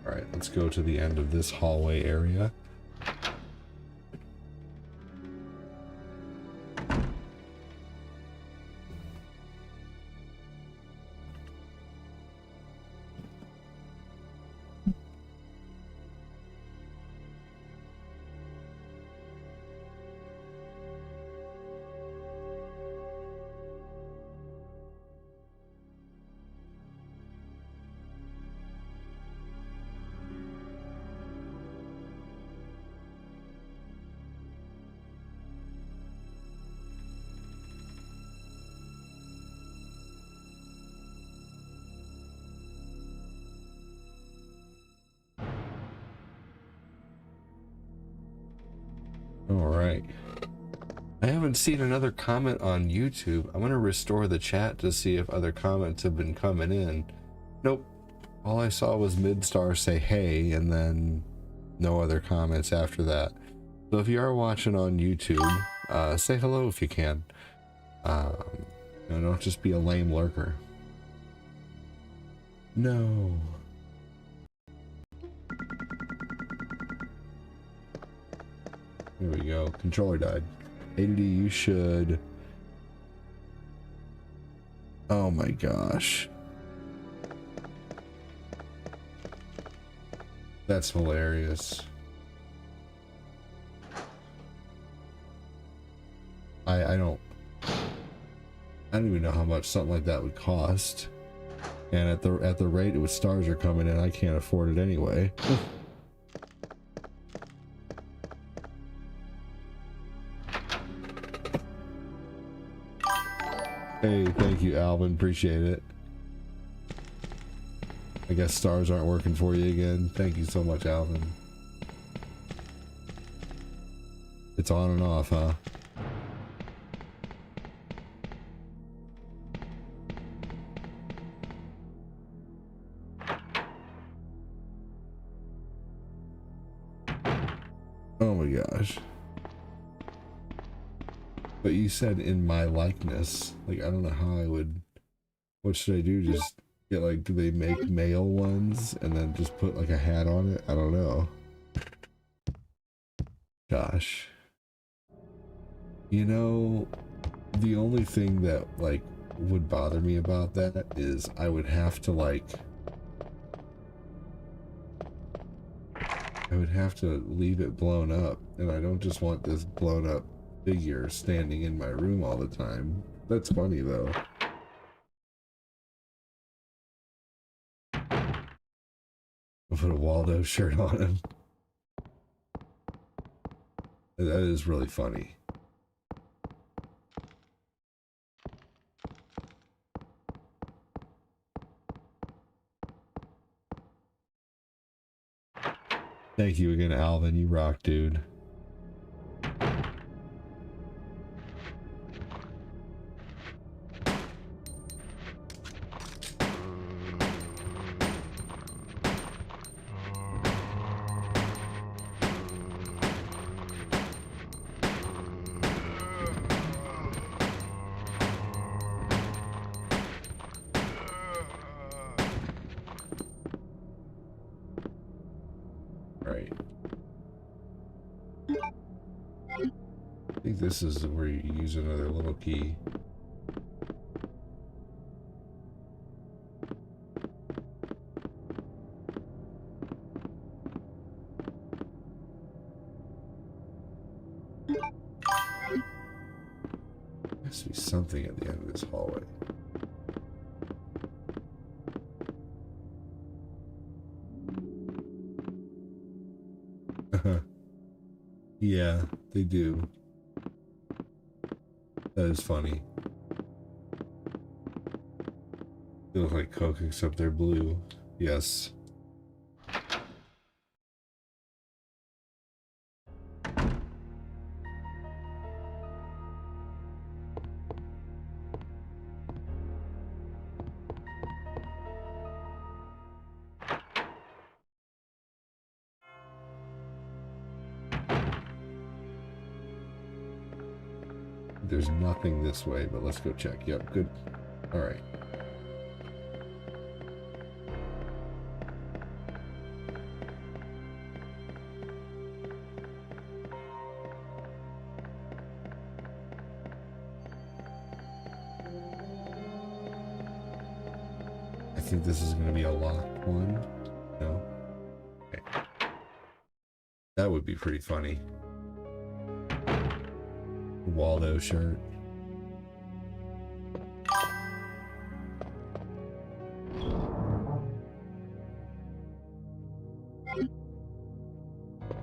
Alright, let's go to the end of this hallway area. Alright. I haven't seen another comment on YouTube. I'm gonna restore the chat to see if other comments have been coming in. Nope. All I saw was Midstar say hey, and then no other comments after that. So if you are watching on YouTube, say hello if you can. Don't just be a lame lurker. No. There we go. Controller died. ADD, you should... Oh my gosh. That's hilarious. I don't even know how much something like that would cost. And at the rate at which stars are coming in, I can't afford it anyway. Hey, thank you, Alvin. Appreciate it. I guess stars aren't working for you again. Thank you so much, Alvin. It's on and off, huh? Oh my gosh. But you said in my likeness. Like, I don't know how I would... What should I do? Just get, like, do they make male ones and then just put, like, a hat on it? I don't know. Gosh. You know, the only thing that, like, would bother me about that is I would have to, like... I would have to leave it blown up, and I don't just want this blown up figure standing in my room all the time. That's funny though. I'll put a Waldo shirt on him. That is really funny. Thank you again, Alvin. You rock, dude. This is where you use another little key. There has to be something at the end of this hallway. Yeah, they do. That is funny. They look like Coke except they're blue. Yes. there's nothing this way, but let's go check. Yep, good. All right. I think this is going to be a locked one. No? Okay. That would be pretty funny. Waldo shirt.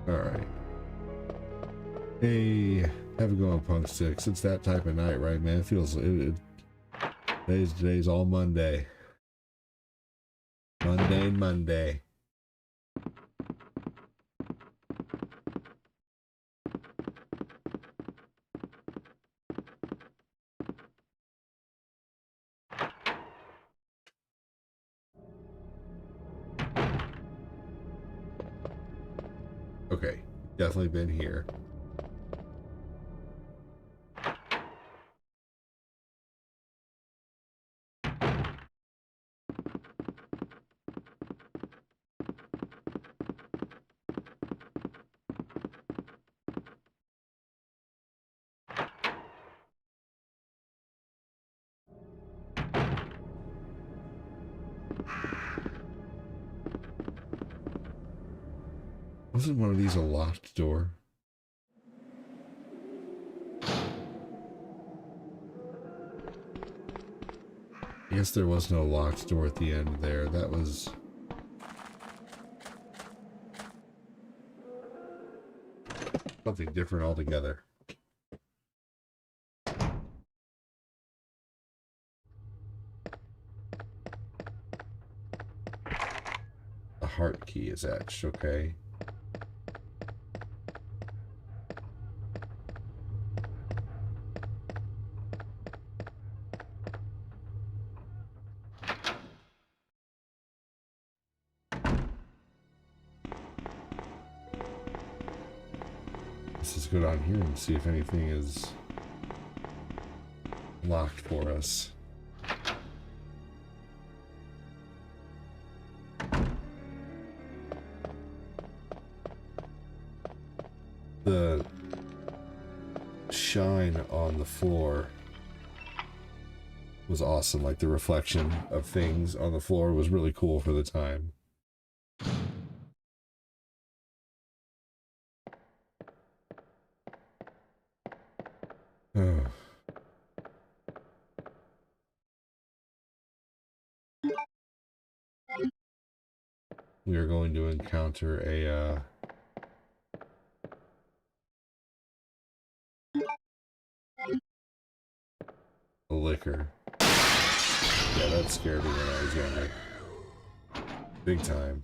Alright. Hey, have a go on Punk Sticks. It's that type of night, right, man? It feels... Today's all Monday. Monday. Okay, definitely been here. Wasn't one of these a locked door? I guess there was no locked door at the end there. That was... something different altogether. The heart key is etched, okay. Let's go down here and see if anything is locked for us. The shine on the floor was awesome. Like the reflection of things on the floor was really cool for the time. We are going to encounter a liquor. Yeah, that scared me when I was younger. Big time.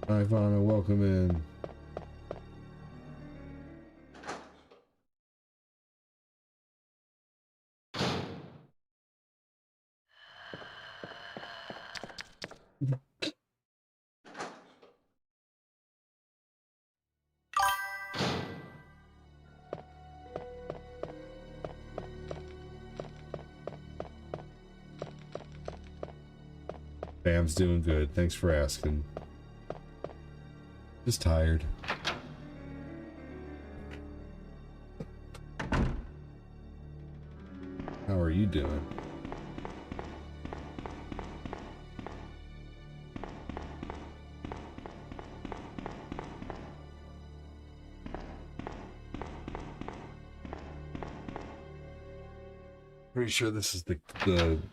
Hi, Ivana, welcome in. Bam's doing good. Thanks for asking. Just tired. How are you doing? Pretty sure this is the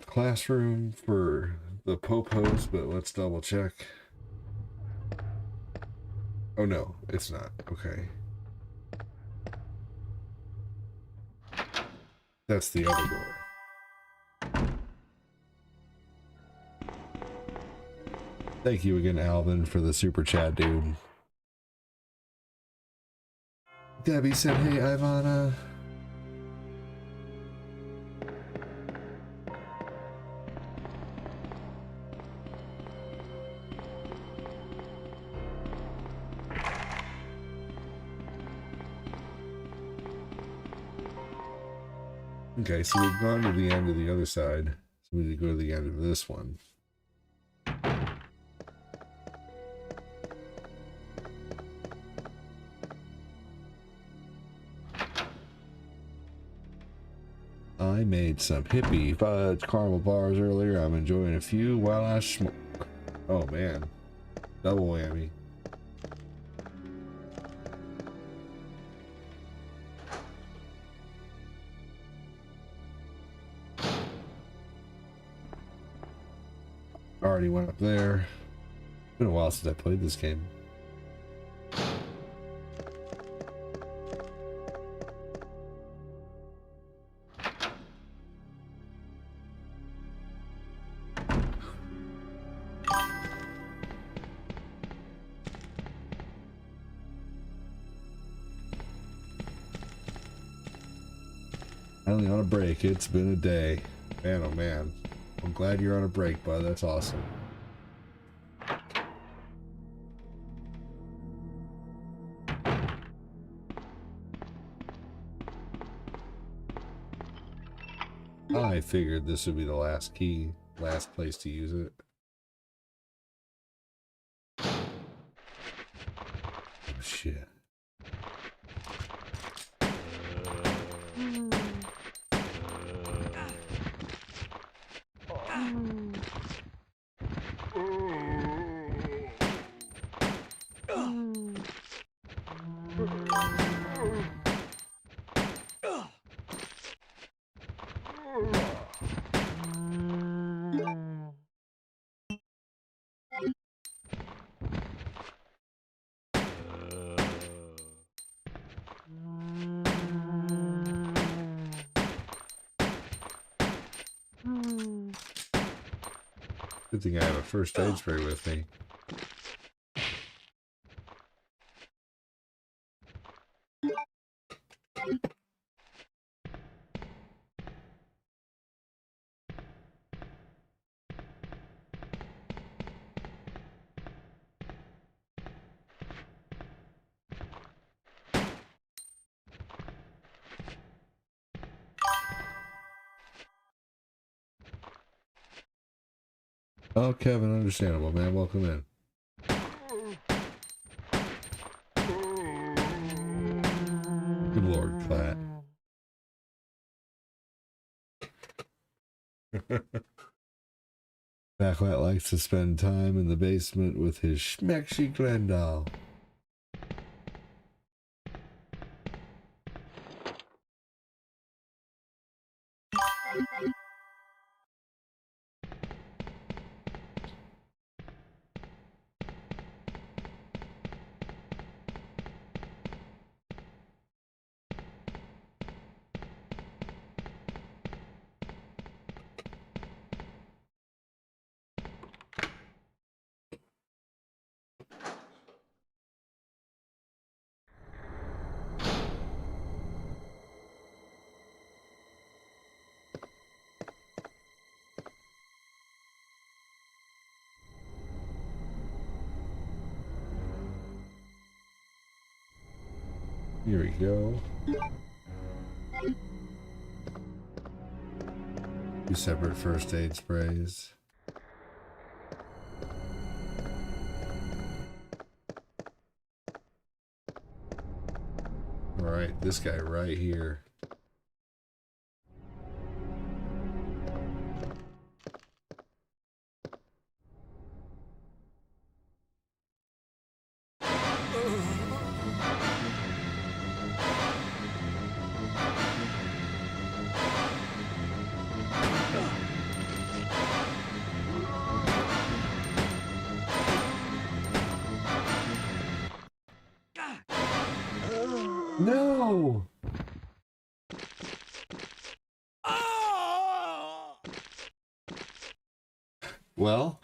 classroom for the Popos, but let's double check. Oh no, it's not. Okay. That's the other door. Thank you again, Alvin, for the super chat, dude. Debbie said, hey, Ivana. Okay, so we've gone to the end of the other side. So we need to go to the end of this one. I made some hippie fudge caramel bars earlier. I'm enjoying a few while I smoke. Oh man, double whammy. Already went up there. Been a while since I played this game. Finally on a break. It's been a day. Man, oh man. I'm glad you're on a break, bud. That's awesome. I figured this would be the last key, last place to use it. Oh, shit. Good thing I have a first aid spray with me. Oh, Kevin, understandable, man. Welcome in. Good Lord, Platt. Backlat likes to spend time in the basement with his Schmexy Glendale. Here we go. 2 separate first aid sprays. All right, this guy right here. No! Well,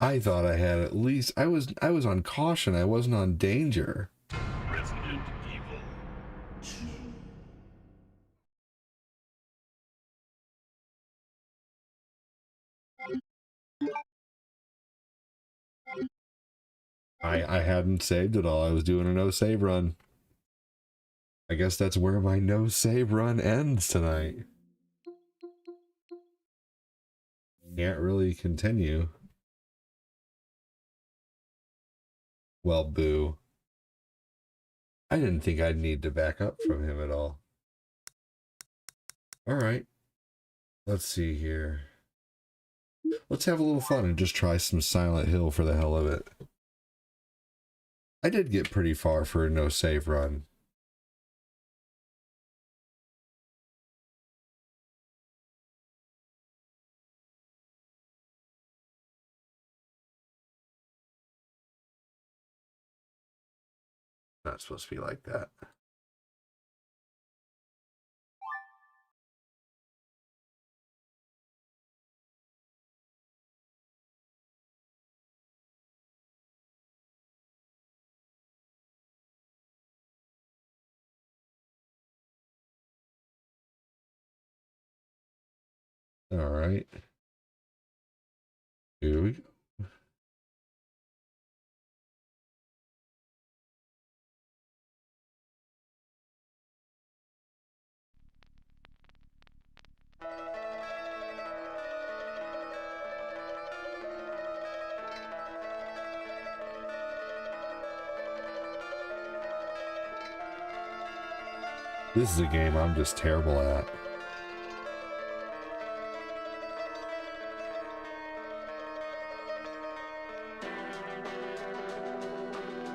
I thought I had at least I was on caution. I wasn't on danger. Resident Evil 2. I hadn't saved it all. I was doing a no save run. I guess that's where my no save run ends tonight. Can't really continue. Well, boo. I didn't think I'd need to back up from him at all. Alright. Let's see here. Let's have a little fun and just try some Silent Hill for the hell of it. I did get pretty far for a no save run. Not supposed to be like that. All right. Here we go. This is a game I'm just terrible at.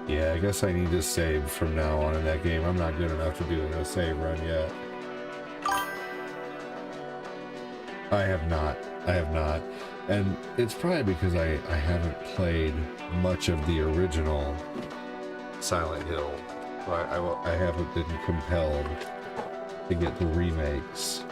Yeah, I guess I need to save from now on in that game. I'm not good enough to do a no save run yet. I have not. And it's probably because I haven't played much of the original Silent Hill. I haven't been compelled to get the remakes.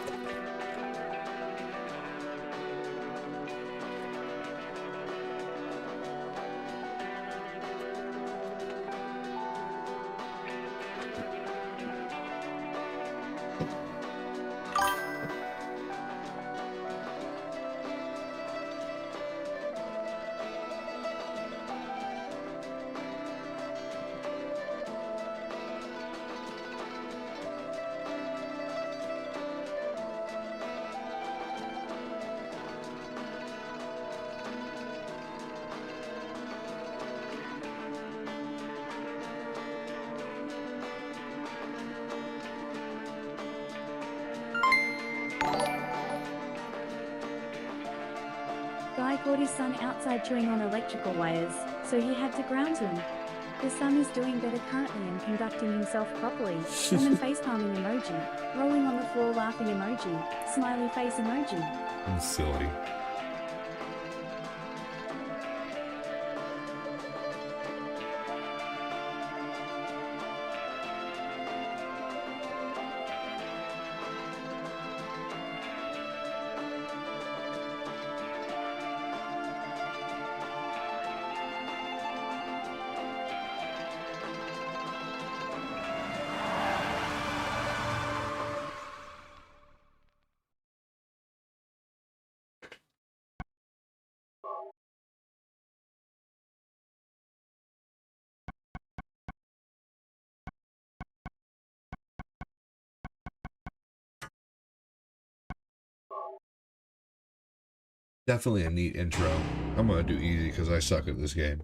Guy caught his son outside chewing on electrical wires, so he had to ground him. The son is doing better currently and conducting himself properly. Woman facepalming emoji, rolling on the floor laughing emoji, smiley face emoji. I'm silly. Definitely a neat intro. I'm gonna do easy because I suck at this game.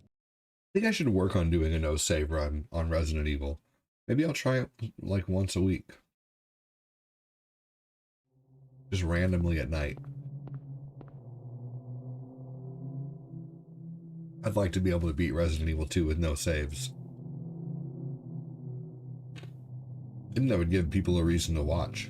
I think I should work on doing a no save run on Resident Evil. Maybe I'll try it like once a week. Just randomly at night. I'd like to be able to beat Resident Evil 2 with no saves. And that would give people a reason to watch.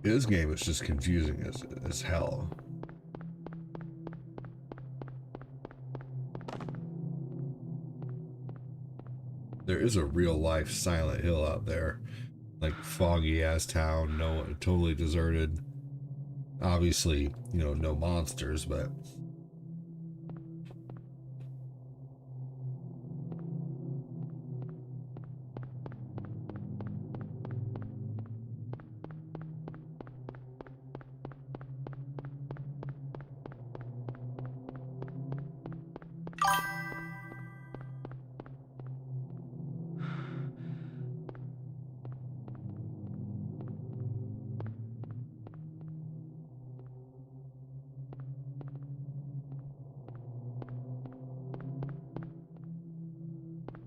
This game is just confusing as hell. There is a real life Silent Hill out there. Like foggy ass town, no, totally deserted. Obviously, you know, no monsters, but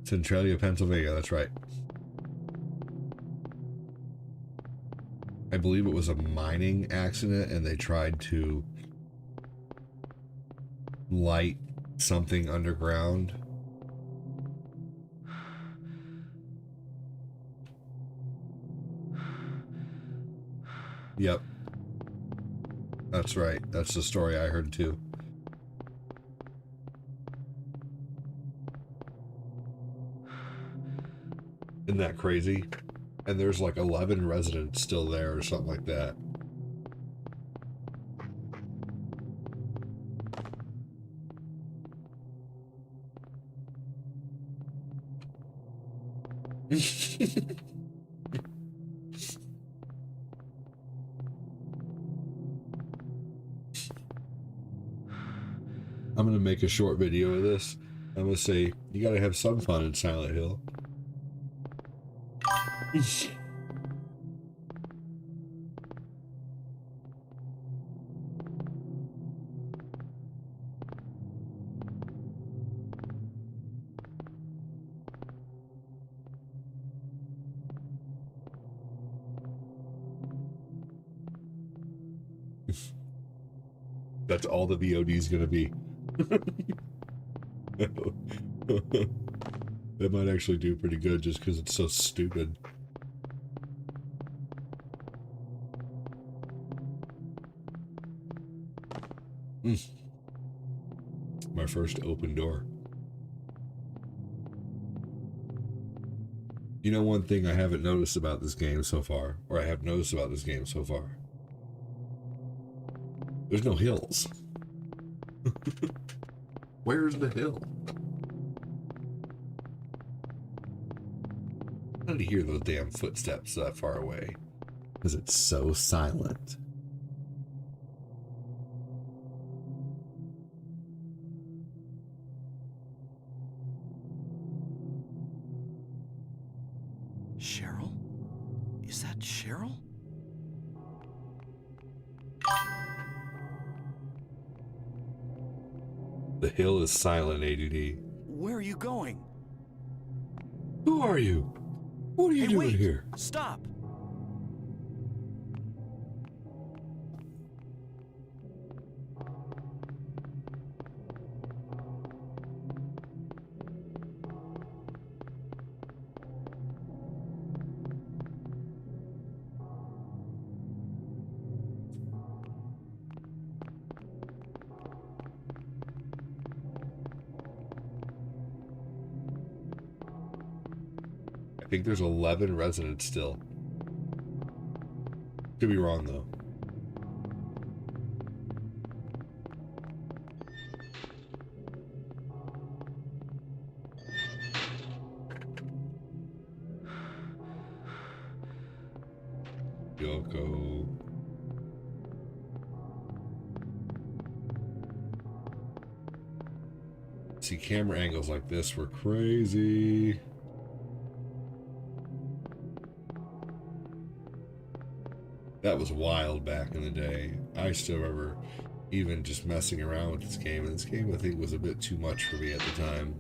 Centralia, Pennsylvania, that's right. I believe it was a mining accident and they tried to light something underground. Yep. That's right. That's the story I heard too. Isn't that crazy? And there's like 11 residents still there or something like that. I'm gonna make a short video of this. I'm gonna say, you gotta have some fun in Silent Hill. That's all the VOD is gonna be. That might actually do pretty good just because it's so stupid. My first open door. You know, one thing I haven't noticed about this game so far, or I have noticed about this game so far, there's no hills. Where's the hill? I need to hear those damn footsteps that far away, because it's so silent. Cheryl? Is that Cheryl? The hill is silent, ADD. Where are you going? Who are you? What are you Hey, doing wait! here? Stop! I think there's 11 residents still. Could be wrong though. Yoko. See, camera angles like this were crazy. That was wild back in the day. I still remember even just messing around with this game, and this game I think was a bit too much for me at the time.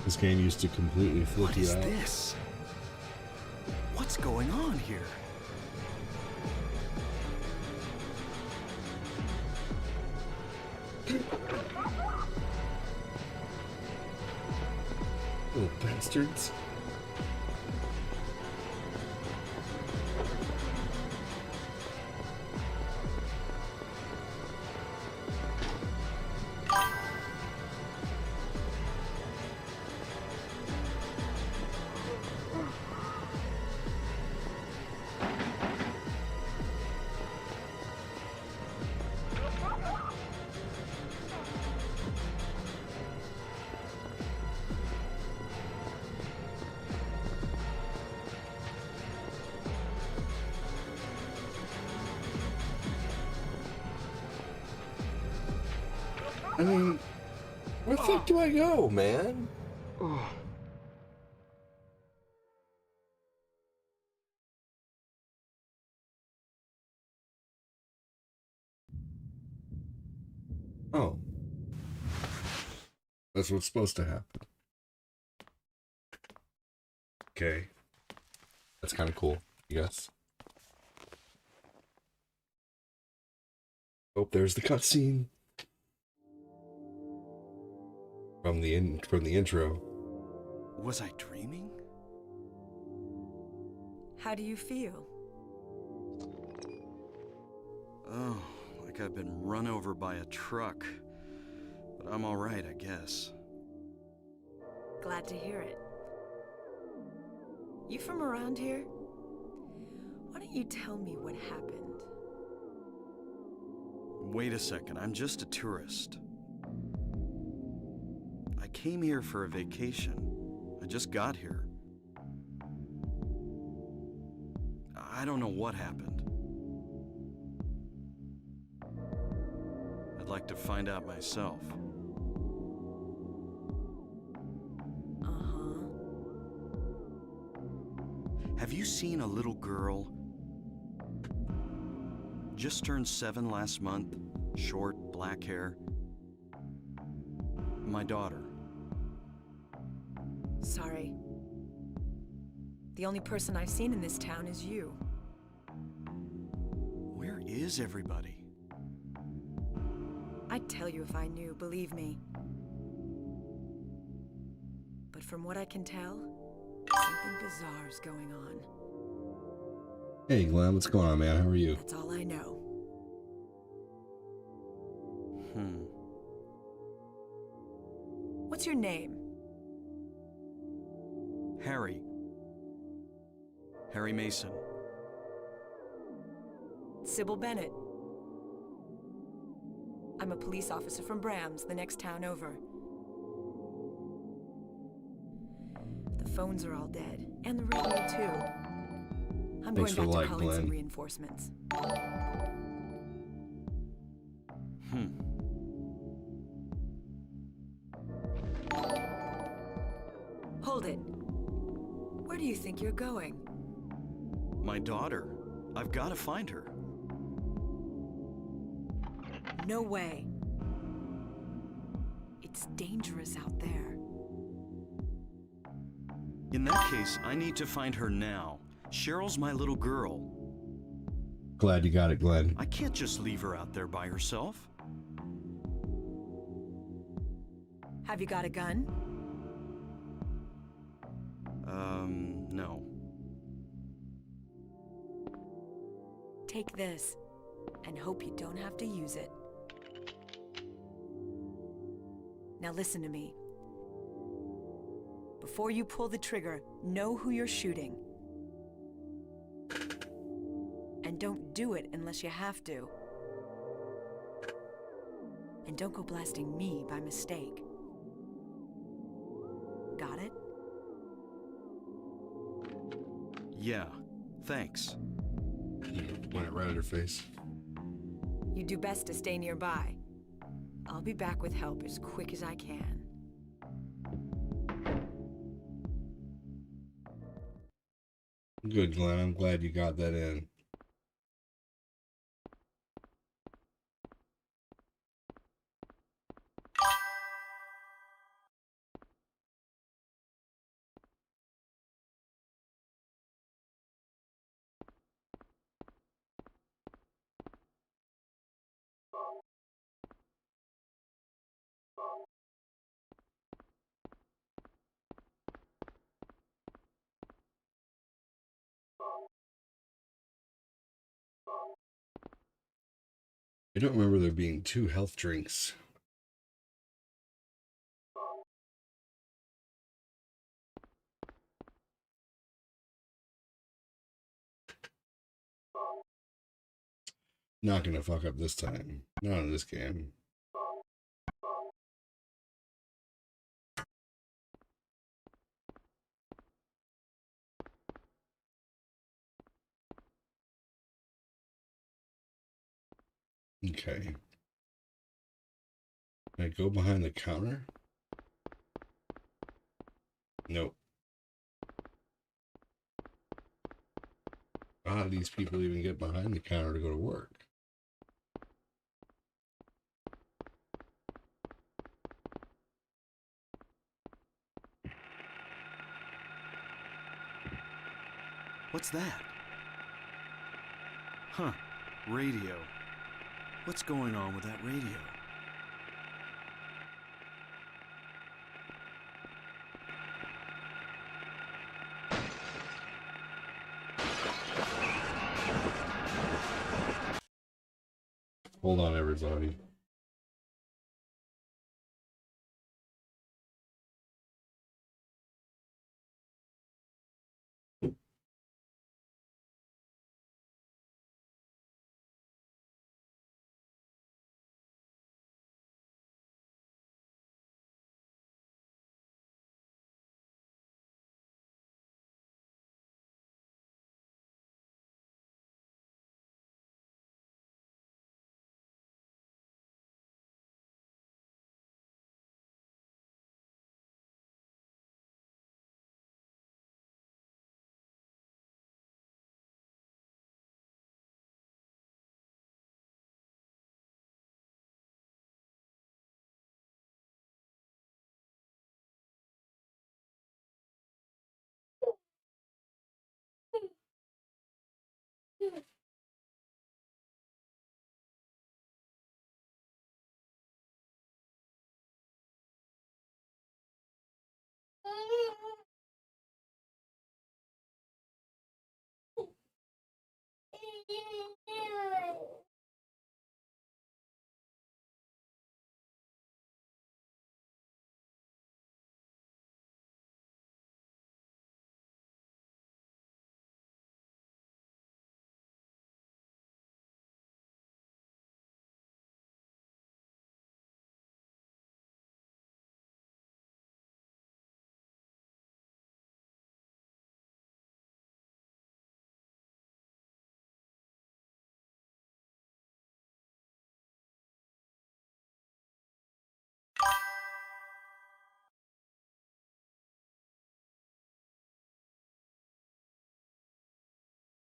This game used to completely flip What you is out. this? What's going on here? Little bastards. I mean, where the fuck do I go, man? Oh. That's what's supposed to happen. Okay. That's kind of cool, I guess. Oh, there's the cutscene. From the intro. Was I dreaming? How do you feel? Oh, like I've been run over by a truck. But I'm all right, I guess. Glad to hear it. You from around here? Why don't you tell me what happened? Wait a second, I'm just a tourist. I came here for a vacation. I just got here. I don't know what happened. I'd like to find out myself. Uh-huh. Have you seen a little girl? Just turned 7 last month. Short, black hair. My daughter. Sorry. The only person I've seen in this town is you. Where is everybody? I'd tell you if I knew, believe me. But from what I can tell, something bizarre's going on. Hey, Glenn, what's going on, man? How are you? That's all I know. What's your name? Harry. Harry Mason. Sybil Bennett. I'm a police officer from Brams, the next town over. The phones are all dead, and the radio too. I'm Thanks for going the back light, to calling some Glenn. reinforcements. Hold it. Where do you think you're going? My daughter. I've got to find her. No way. It's dangerous out there. In that case, I need to find her now. Cheryl's my little girl. Glad you got it, Glenn. I can't just leave her out there by herself. Have you got a gun? No. Take this, and hope you don't have to use it. Now listen to me. Before you pull the trigger, know who you're shooting. And don't do it unless you have to. And don't go blasting me by mistake. Got it? Yeah, thanks. Went right at her face. You do best to stay nearby. I'll be back with help as quick as I can. Good, Glenn. I'm glad you got that in. I don't remember there being 2 health drinks. Not gonna fuck up this time. Not in this game. Okay. Can I go behind the counter? Nope. How do these people even get behind the counter to go to work? What's that? Huh. Radio. What's going on with that radio? Hold on, everybody.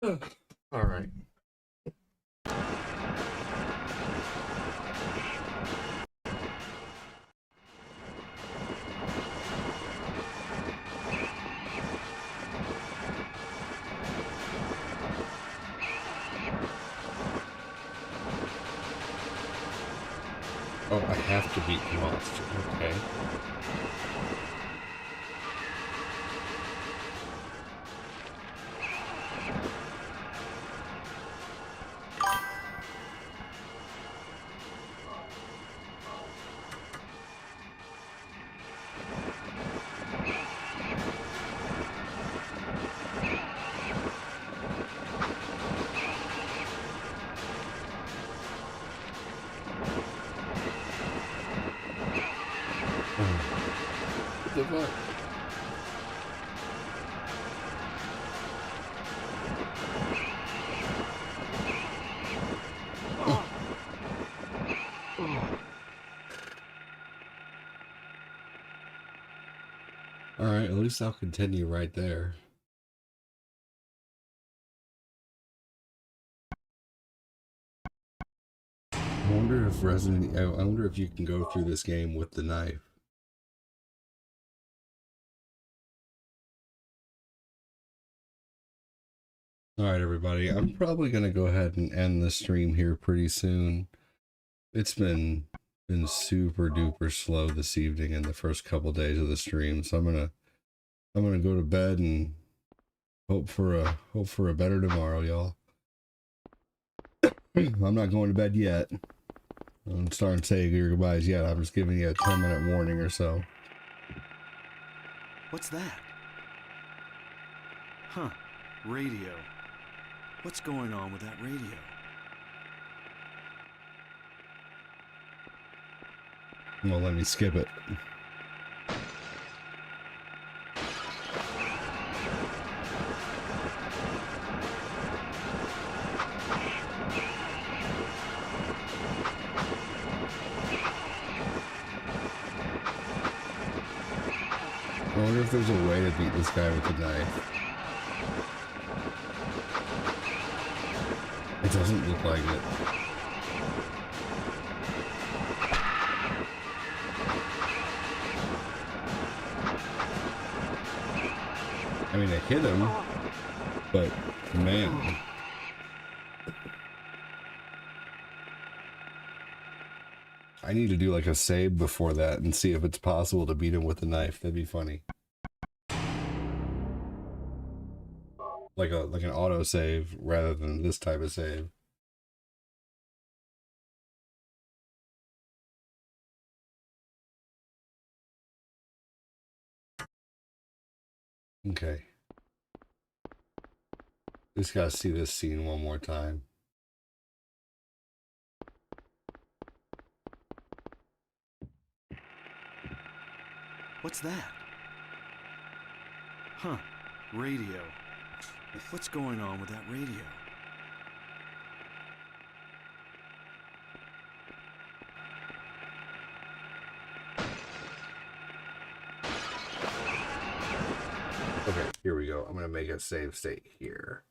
All right. Oh, I have to beat the monster. Okay. What the fuck? All right, at least I'll continue right there. I wonder if you can go through this game with the knife. All right, everybody. I'm probably going to go ahead and end the stream here pretty soon. It's been super duper slow this evening and the first couple days of the stream, so I'm gonna go to bed and hope for a better tomorrow, y'all. I'm not going to bed yet. I'm starting to say your goodbyes yet. I'm just giving you a 10-minute warning or so. What's that? Huh. Radio. What's going on with that radio? Well, let me skip it. I wonder if there's a way to beat this guy with a knife. It doesn't look like it. I mean, I hit him, but man. I need to do like a save before that and see if it's possible to beat him with a knife. That'd be funny. Like an auto save rather than this type of save. Okay. Just gotta see this scene one more time. What's that? Huh. Radio. What's going on with that radio? Okay, here we go. I'm gonna make a save state here.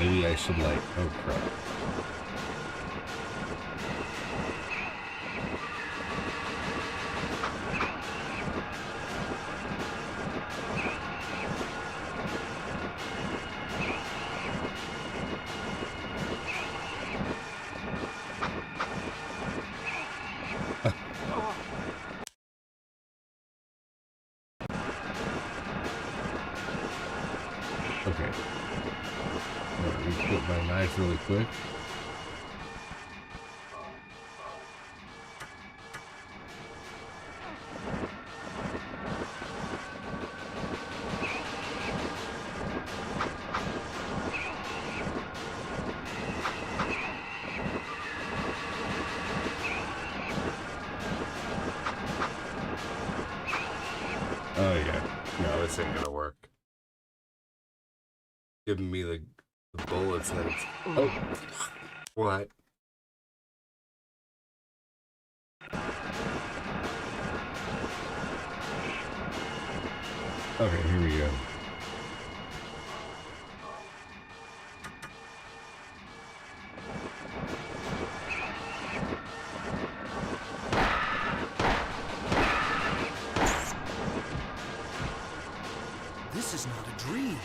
Maybe I should like, oh crap. Okay. Let me put my knife really quick. Oh yeah. No, this ain't gonna work. Giving me the bullets that it's... Oh! What? Okay, here we go. This is not a dream.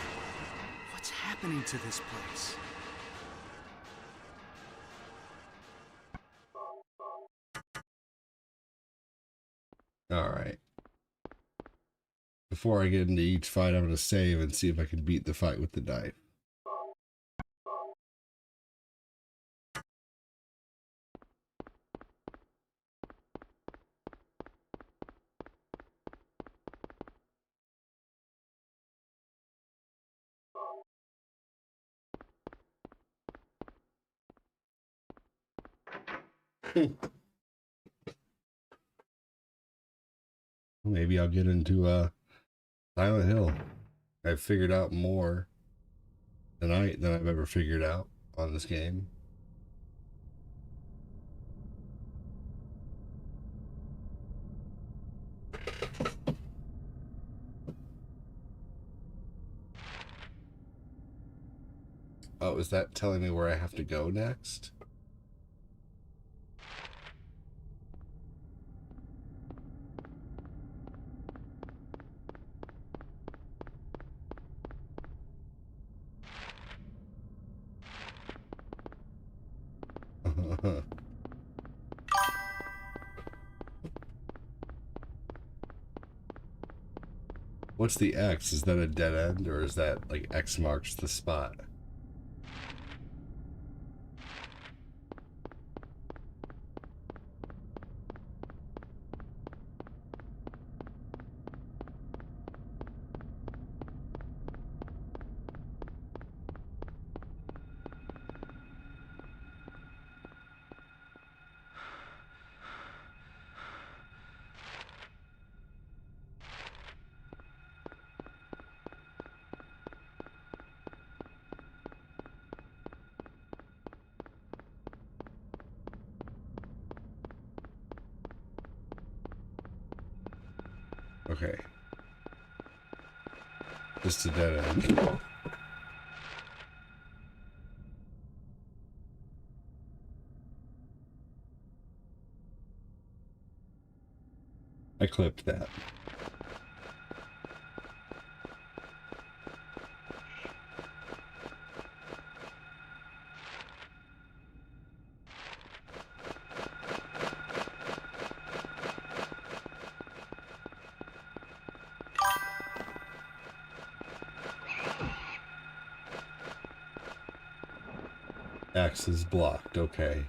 What's happening to this place? Alright. Before I get into each fight, I'm going to save and see if I can beat the fight with the knife. Maybe I'll get into Silent Hill. I've figured out more tonight than I've ever figured out on this game. Oh, is that telling me where I have to go next? Huh. What's the X? Is that a dead end, or is that like X marks the spot? Okay. Just a dead end. I clipped that. X is blocked, okay.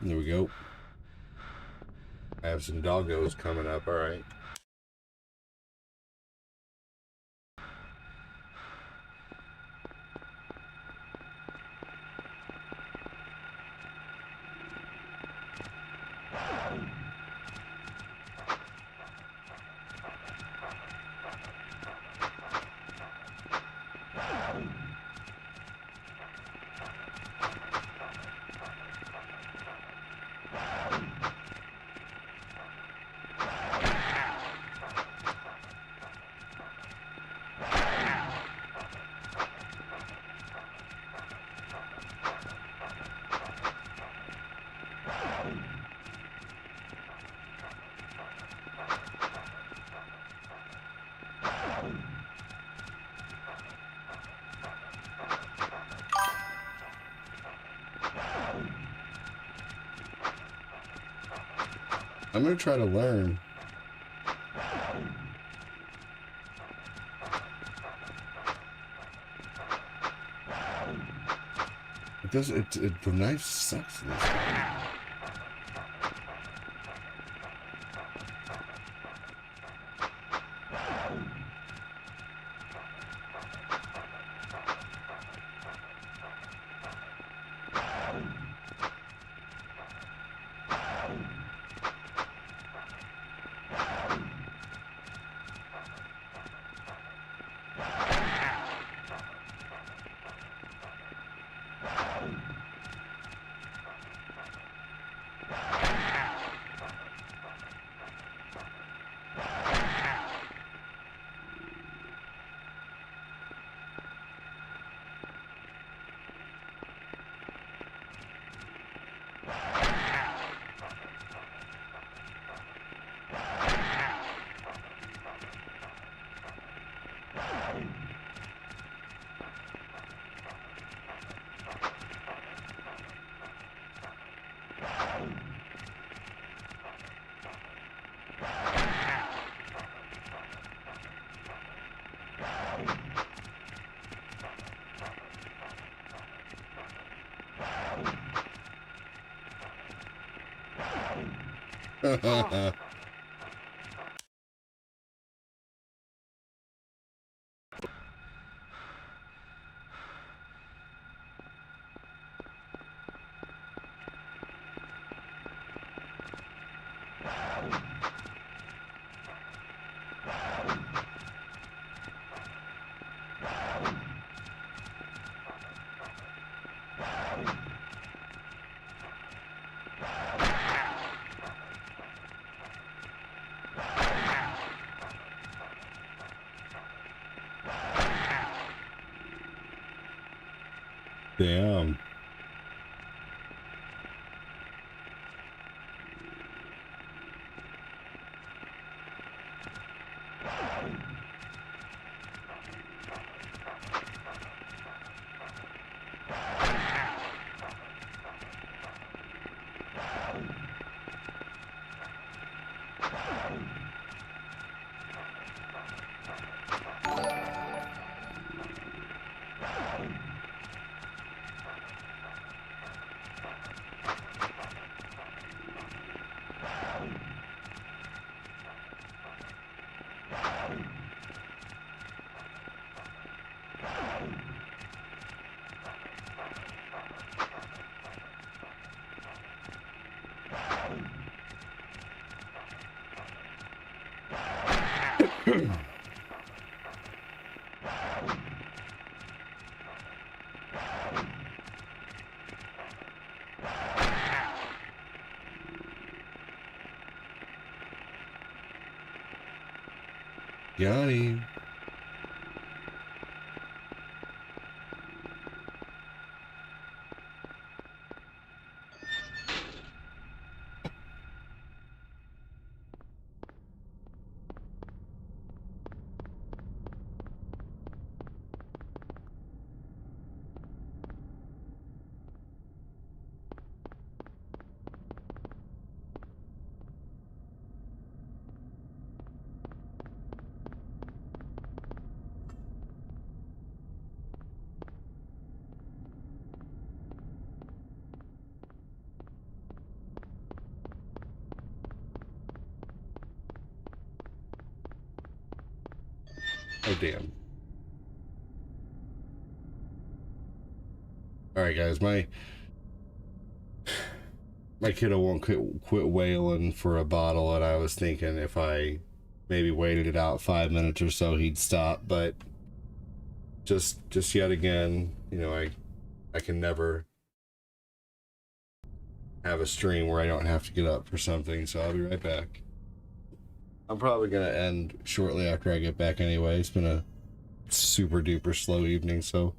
There we go. I have some doggos coming up, alright. I'm gonna try to learn. It does. The knife sucks. This one. Damn. Got him. Oh, damn. All right, guys, my kiddo won't quit wailing for a bottle, and I was thinking if I maybe waited it out 5 minutes or so, he'd stop. But just yet again, you know, I can never have a stream where I don't have to get up for something. So I'll be right back. I'm probably gonna end shortly after I get back anyway. It's been a super duper slow evening, so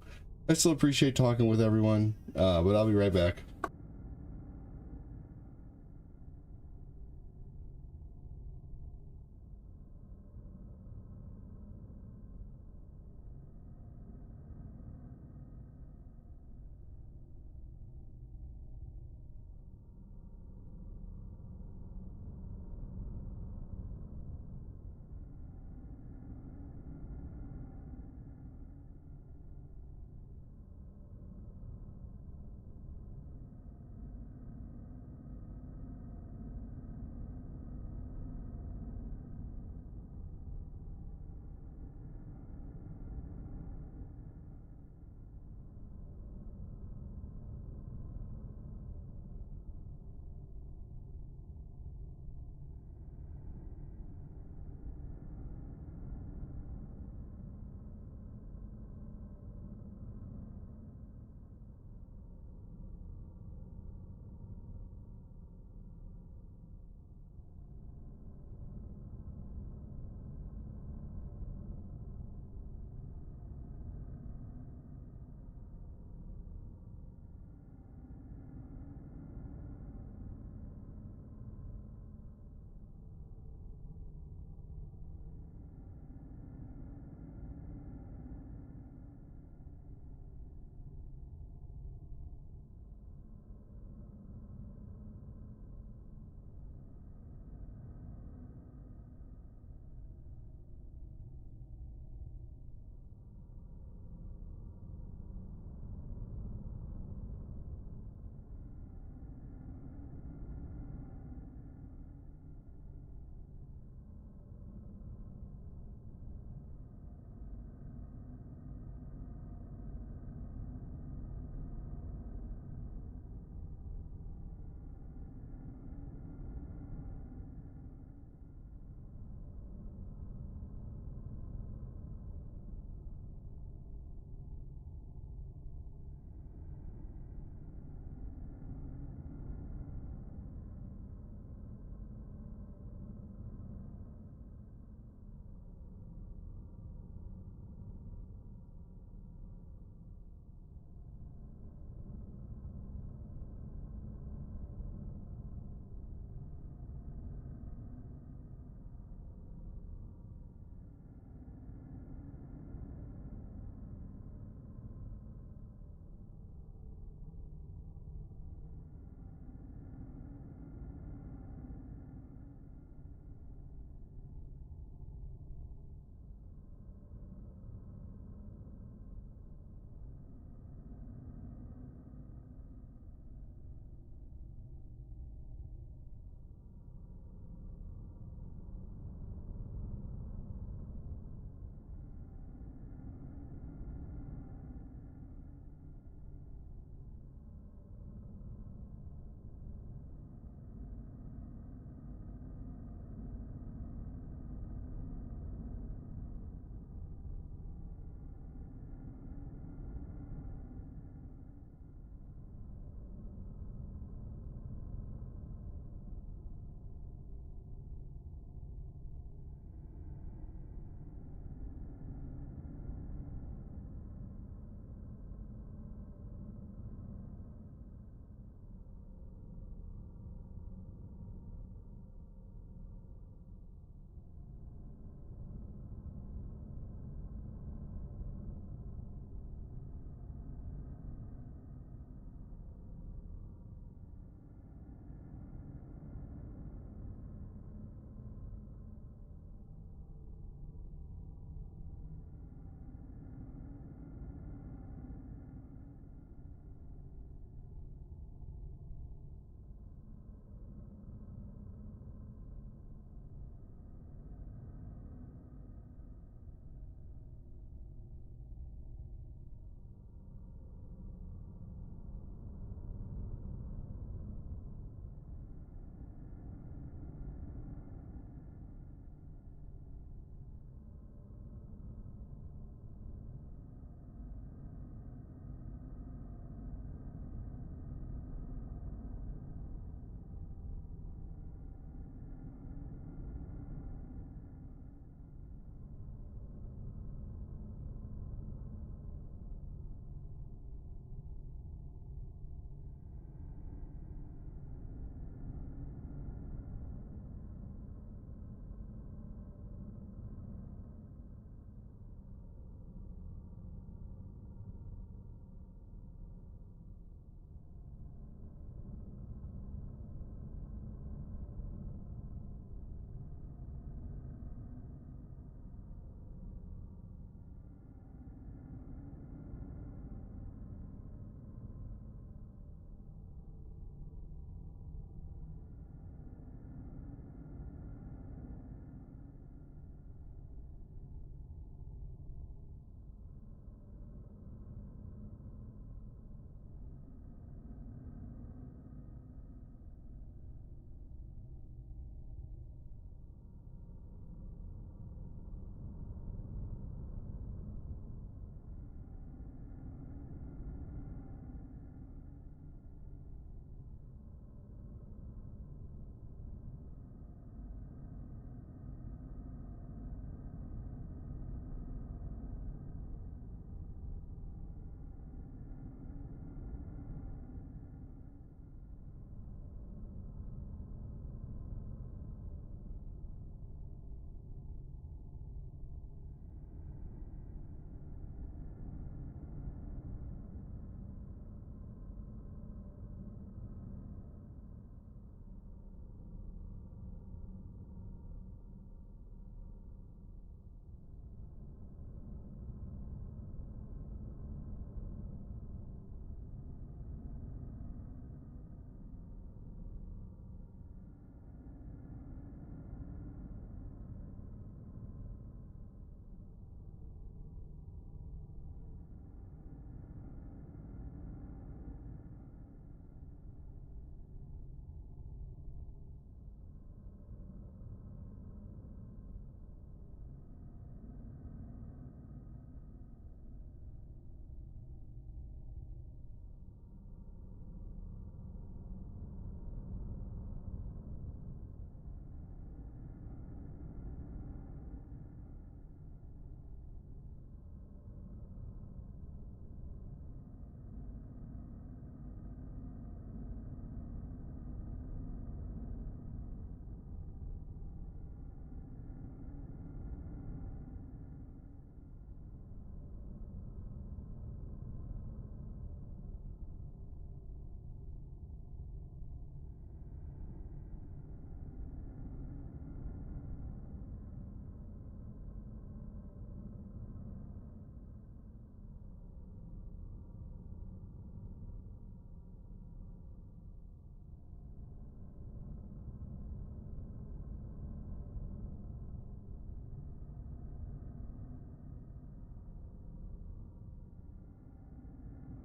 I still appreciate talking with everyone. But I'll be right back.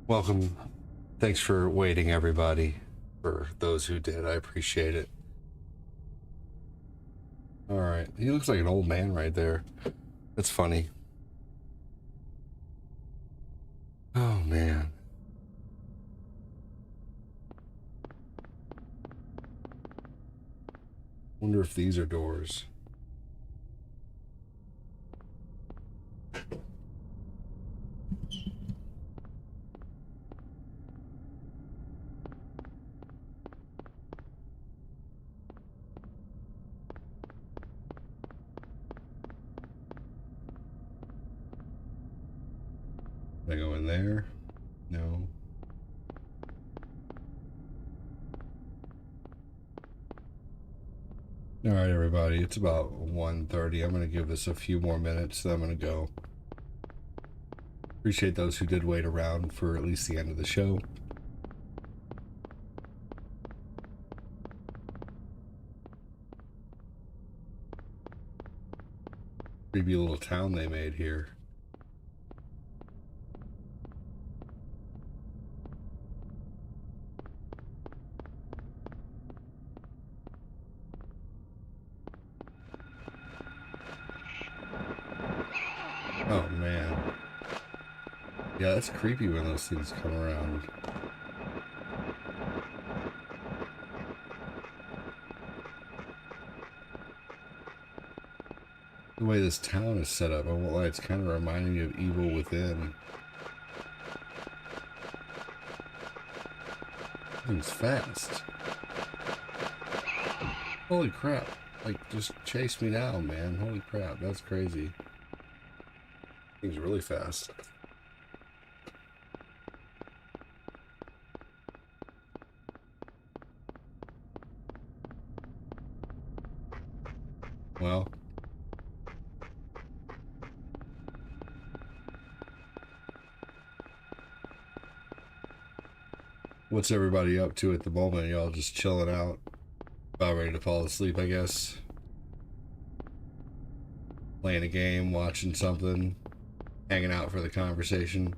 Welcome. Thanks for waiting, everybody. For those who did, I appreciate it. Alright, he looks like an old man right there. That's funny. Oh, man. Wonder if these are doors. Can I go in there? No. All right, everybody. It's about 1:30. I'm going to give this a few more minutes, then I'm going to go. Appreciate those who did wait around for at least the end of the show. Creepy little town they made here. Oh, man. Yeah, that's creepy when those things come around. The way this town is set up, I won't lie, it's kind of reminding me of Evil Within. Thing's fast. Holy crap. Like, just chase me down, man. Holy crap, that's crazy. Thing's really fast. Well. What's everybody up to at the moment? Y'all just chilling out? About ready to fall asleep, I guess. Playing a game, watching something, hanging out for the conversation.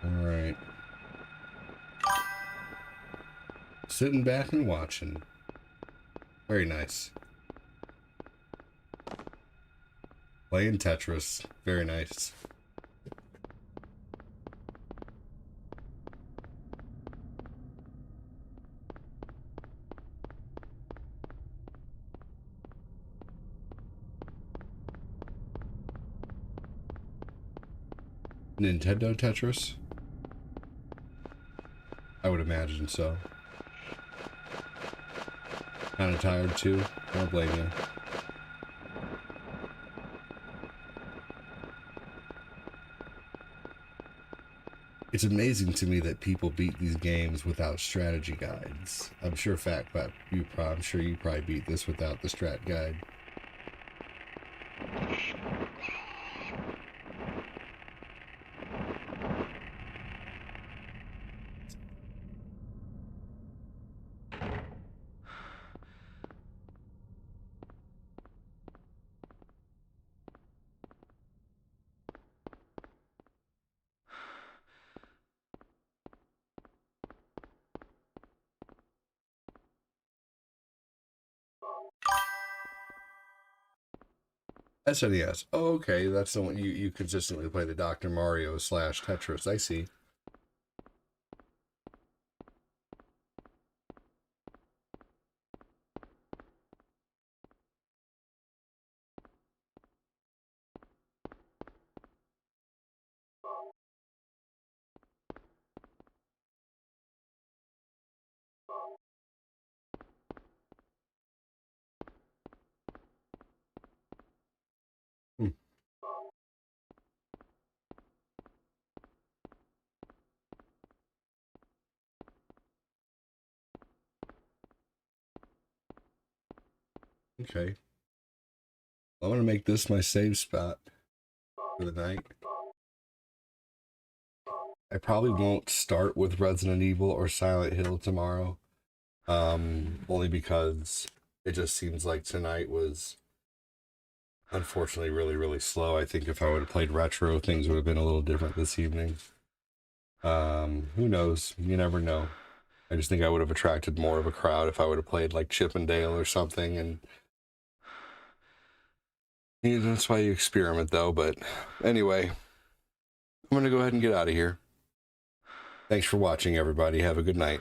All right. Sitting back and watching. Very nice. Playing Tetris. Very nice. Nintendo Tetris? I would imagine so. Kind of tired too. I don't blame you. It's amazing to me that people beat these games without strategy guides. I'm sure you probably beat this without the strat guide. SNES. Oh, okay, that's the one you consistently play, the Dr. Mario / Tetris. I see. Okay. I'm gonna make this my save spot. for the night. I probably won't start with Resident Evil or Silent Hill tomorrow. Only because it just seems like tonight was unfortunately really, really slow. I think if I would have played Retro, things would have been a little different this evening. Who knows? You never know. I just think I would have attracted more of a crowd if I would have played like Chip and Dale or something. And that's why you experiment though. But anyway, I'm going to go ahead and get out of here. Thanks for watching, everybody. Have a good night.